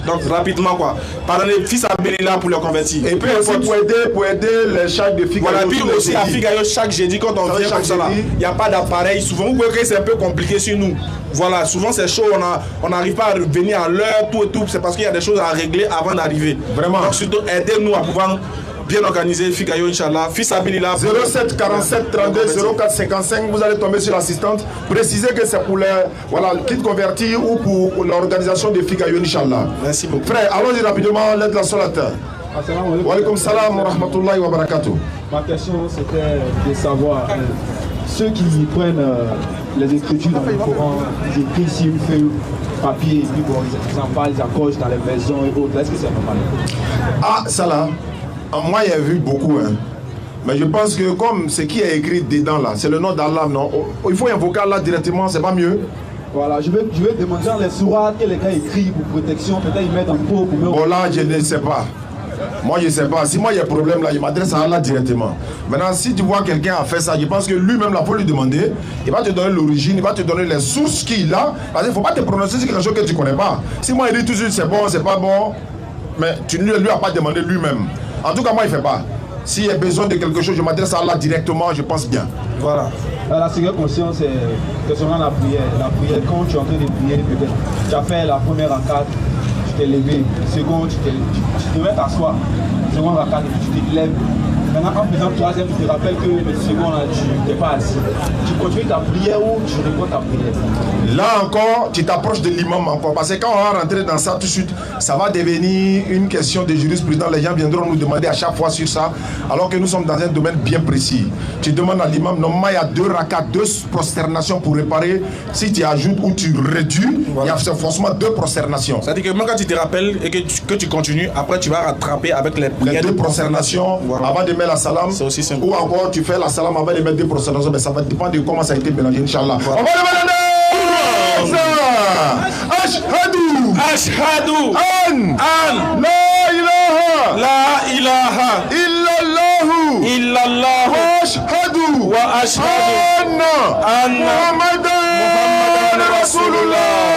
Donc rapidement quoi. Pardonnez, fils Abelila pour le convertir. Et puis aussi pour aider les chaques de Figayo. Voilà, puis aussi à Figayo chaque jeudi quand on vient comme ça là, il n'y a pas d'appareil. Souvent vous voyez que c'est un peu compliqué sur nous. Voilà, souvent c'est chaud, on n'arrive pas à venir à l'heure, tout et tout. C'est parce qu'il y a des choses à régler avant d'arriver. Vraiment. Donc surtout aidez-nous à pouvoir bien organisé, Figayo, Inch'Allah. Fils Abilila. 07 47 32 04 55, vous allez tomber sur l'assistante. Précisez que c'est pour les kits convertis ou pour l'organisation de Figayo, Inch'Allah. Merci beaucoup. Frère, allons-y rapidement, l'aide la solata. Wa alaykoum salam wa rahmatullahi wa barakatuh. Ma question c'était de savoir ceux qui prennent les écritures dans le Coran, ils écrivent sur une feuille papier et puis bon, ils en parlent, ils accrochent dans les maisons et autres. Est-ce que c'est normal? Ah, ça là, moi j'ai vu beaucoup. Hein. Mais je pense que comme ce qui est écrit dedans là, c'est le nom d'Allah, non? Il faut invoquer Allah directement, c'est pas mieux? Voilà, je vais demander dans les sourates que les gars écrivent pour protection, peut-être ils mettent en pot pour... Bon là, je ne sais pas. Moi je ne sais pas. Si moi il y a un problème là, il m'adresse à Allah directement. Maintenant, si tu vois quelqu'un a fait ça, je pense que lui-même là, faut lui demander. Il va te donner l'origine, il va te donner les sources qu'il a. Parce qu'il ne faut pas te prononcer sur quelque chose que tu ne connais pas. Si moi il dit tout de suite c'est bon, c'est pas bon, mais tu ne lui as pas demandé lui-même. En tout cas, moi il ne fait pas. S'il y a besoin de quelque chose, je m'adresse à Allah directement, je pense bien. Voilà. La seconde conscience, c'est concernant la prière. La prière, quand tu es en train de prier, peut-être, tu as fait la première rakat, tu t'es levé. Seconde, tu devais t'asseoir. Seconde rakat, tu te lèves. Maintenant, en faisant troisième, tu te rappelles que le second, là, tu n'es pas assis. Tu continues ta prière ou tu réponds ta prière? Là encore, tu t'approches de l'imam encore. Parce que quand on va rentrer dans ça tout de suite, ça va devenir une question de jurisprudence. Les gens viendront nous demander à chaque fois sur ça, alors que nous sommes dans un domaine bien précis. Tu demandes à l'imam, normalement il y a 2 rakats, 2 prosternations pour réparer. Si tu ajoutes ou tu réduis, voilà. Il y a forcément 2 prosternations. C'est-à-dire que même quand tu te rappelles et que tu continues, après tu vas rattraper avec les prières de prosternations, voilà. Avant de mettre la salam, aussi simple. Ou encore tu fais la salam avant de mettre 2 prosternations, mais ça va dépendre de comment ça a été mélangé, Inch'Allah. Voilà. On va demander Ashhadu an la ilaha illallah wa ashhadu anna Muhammadan Rasulullah.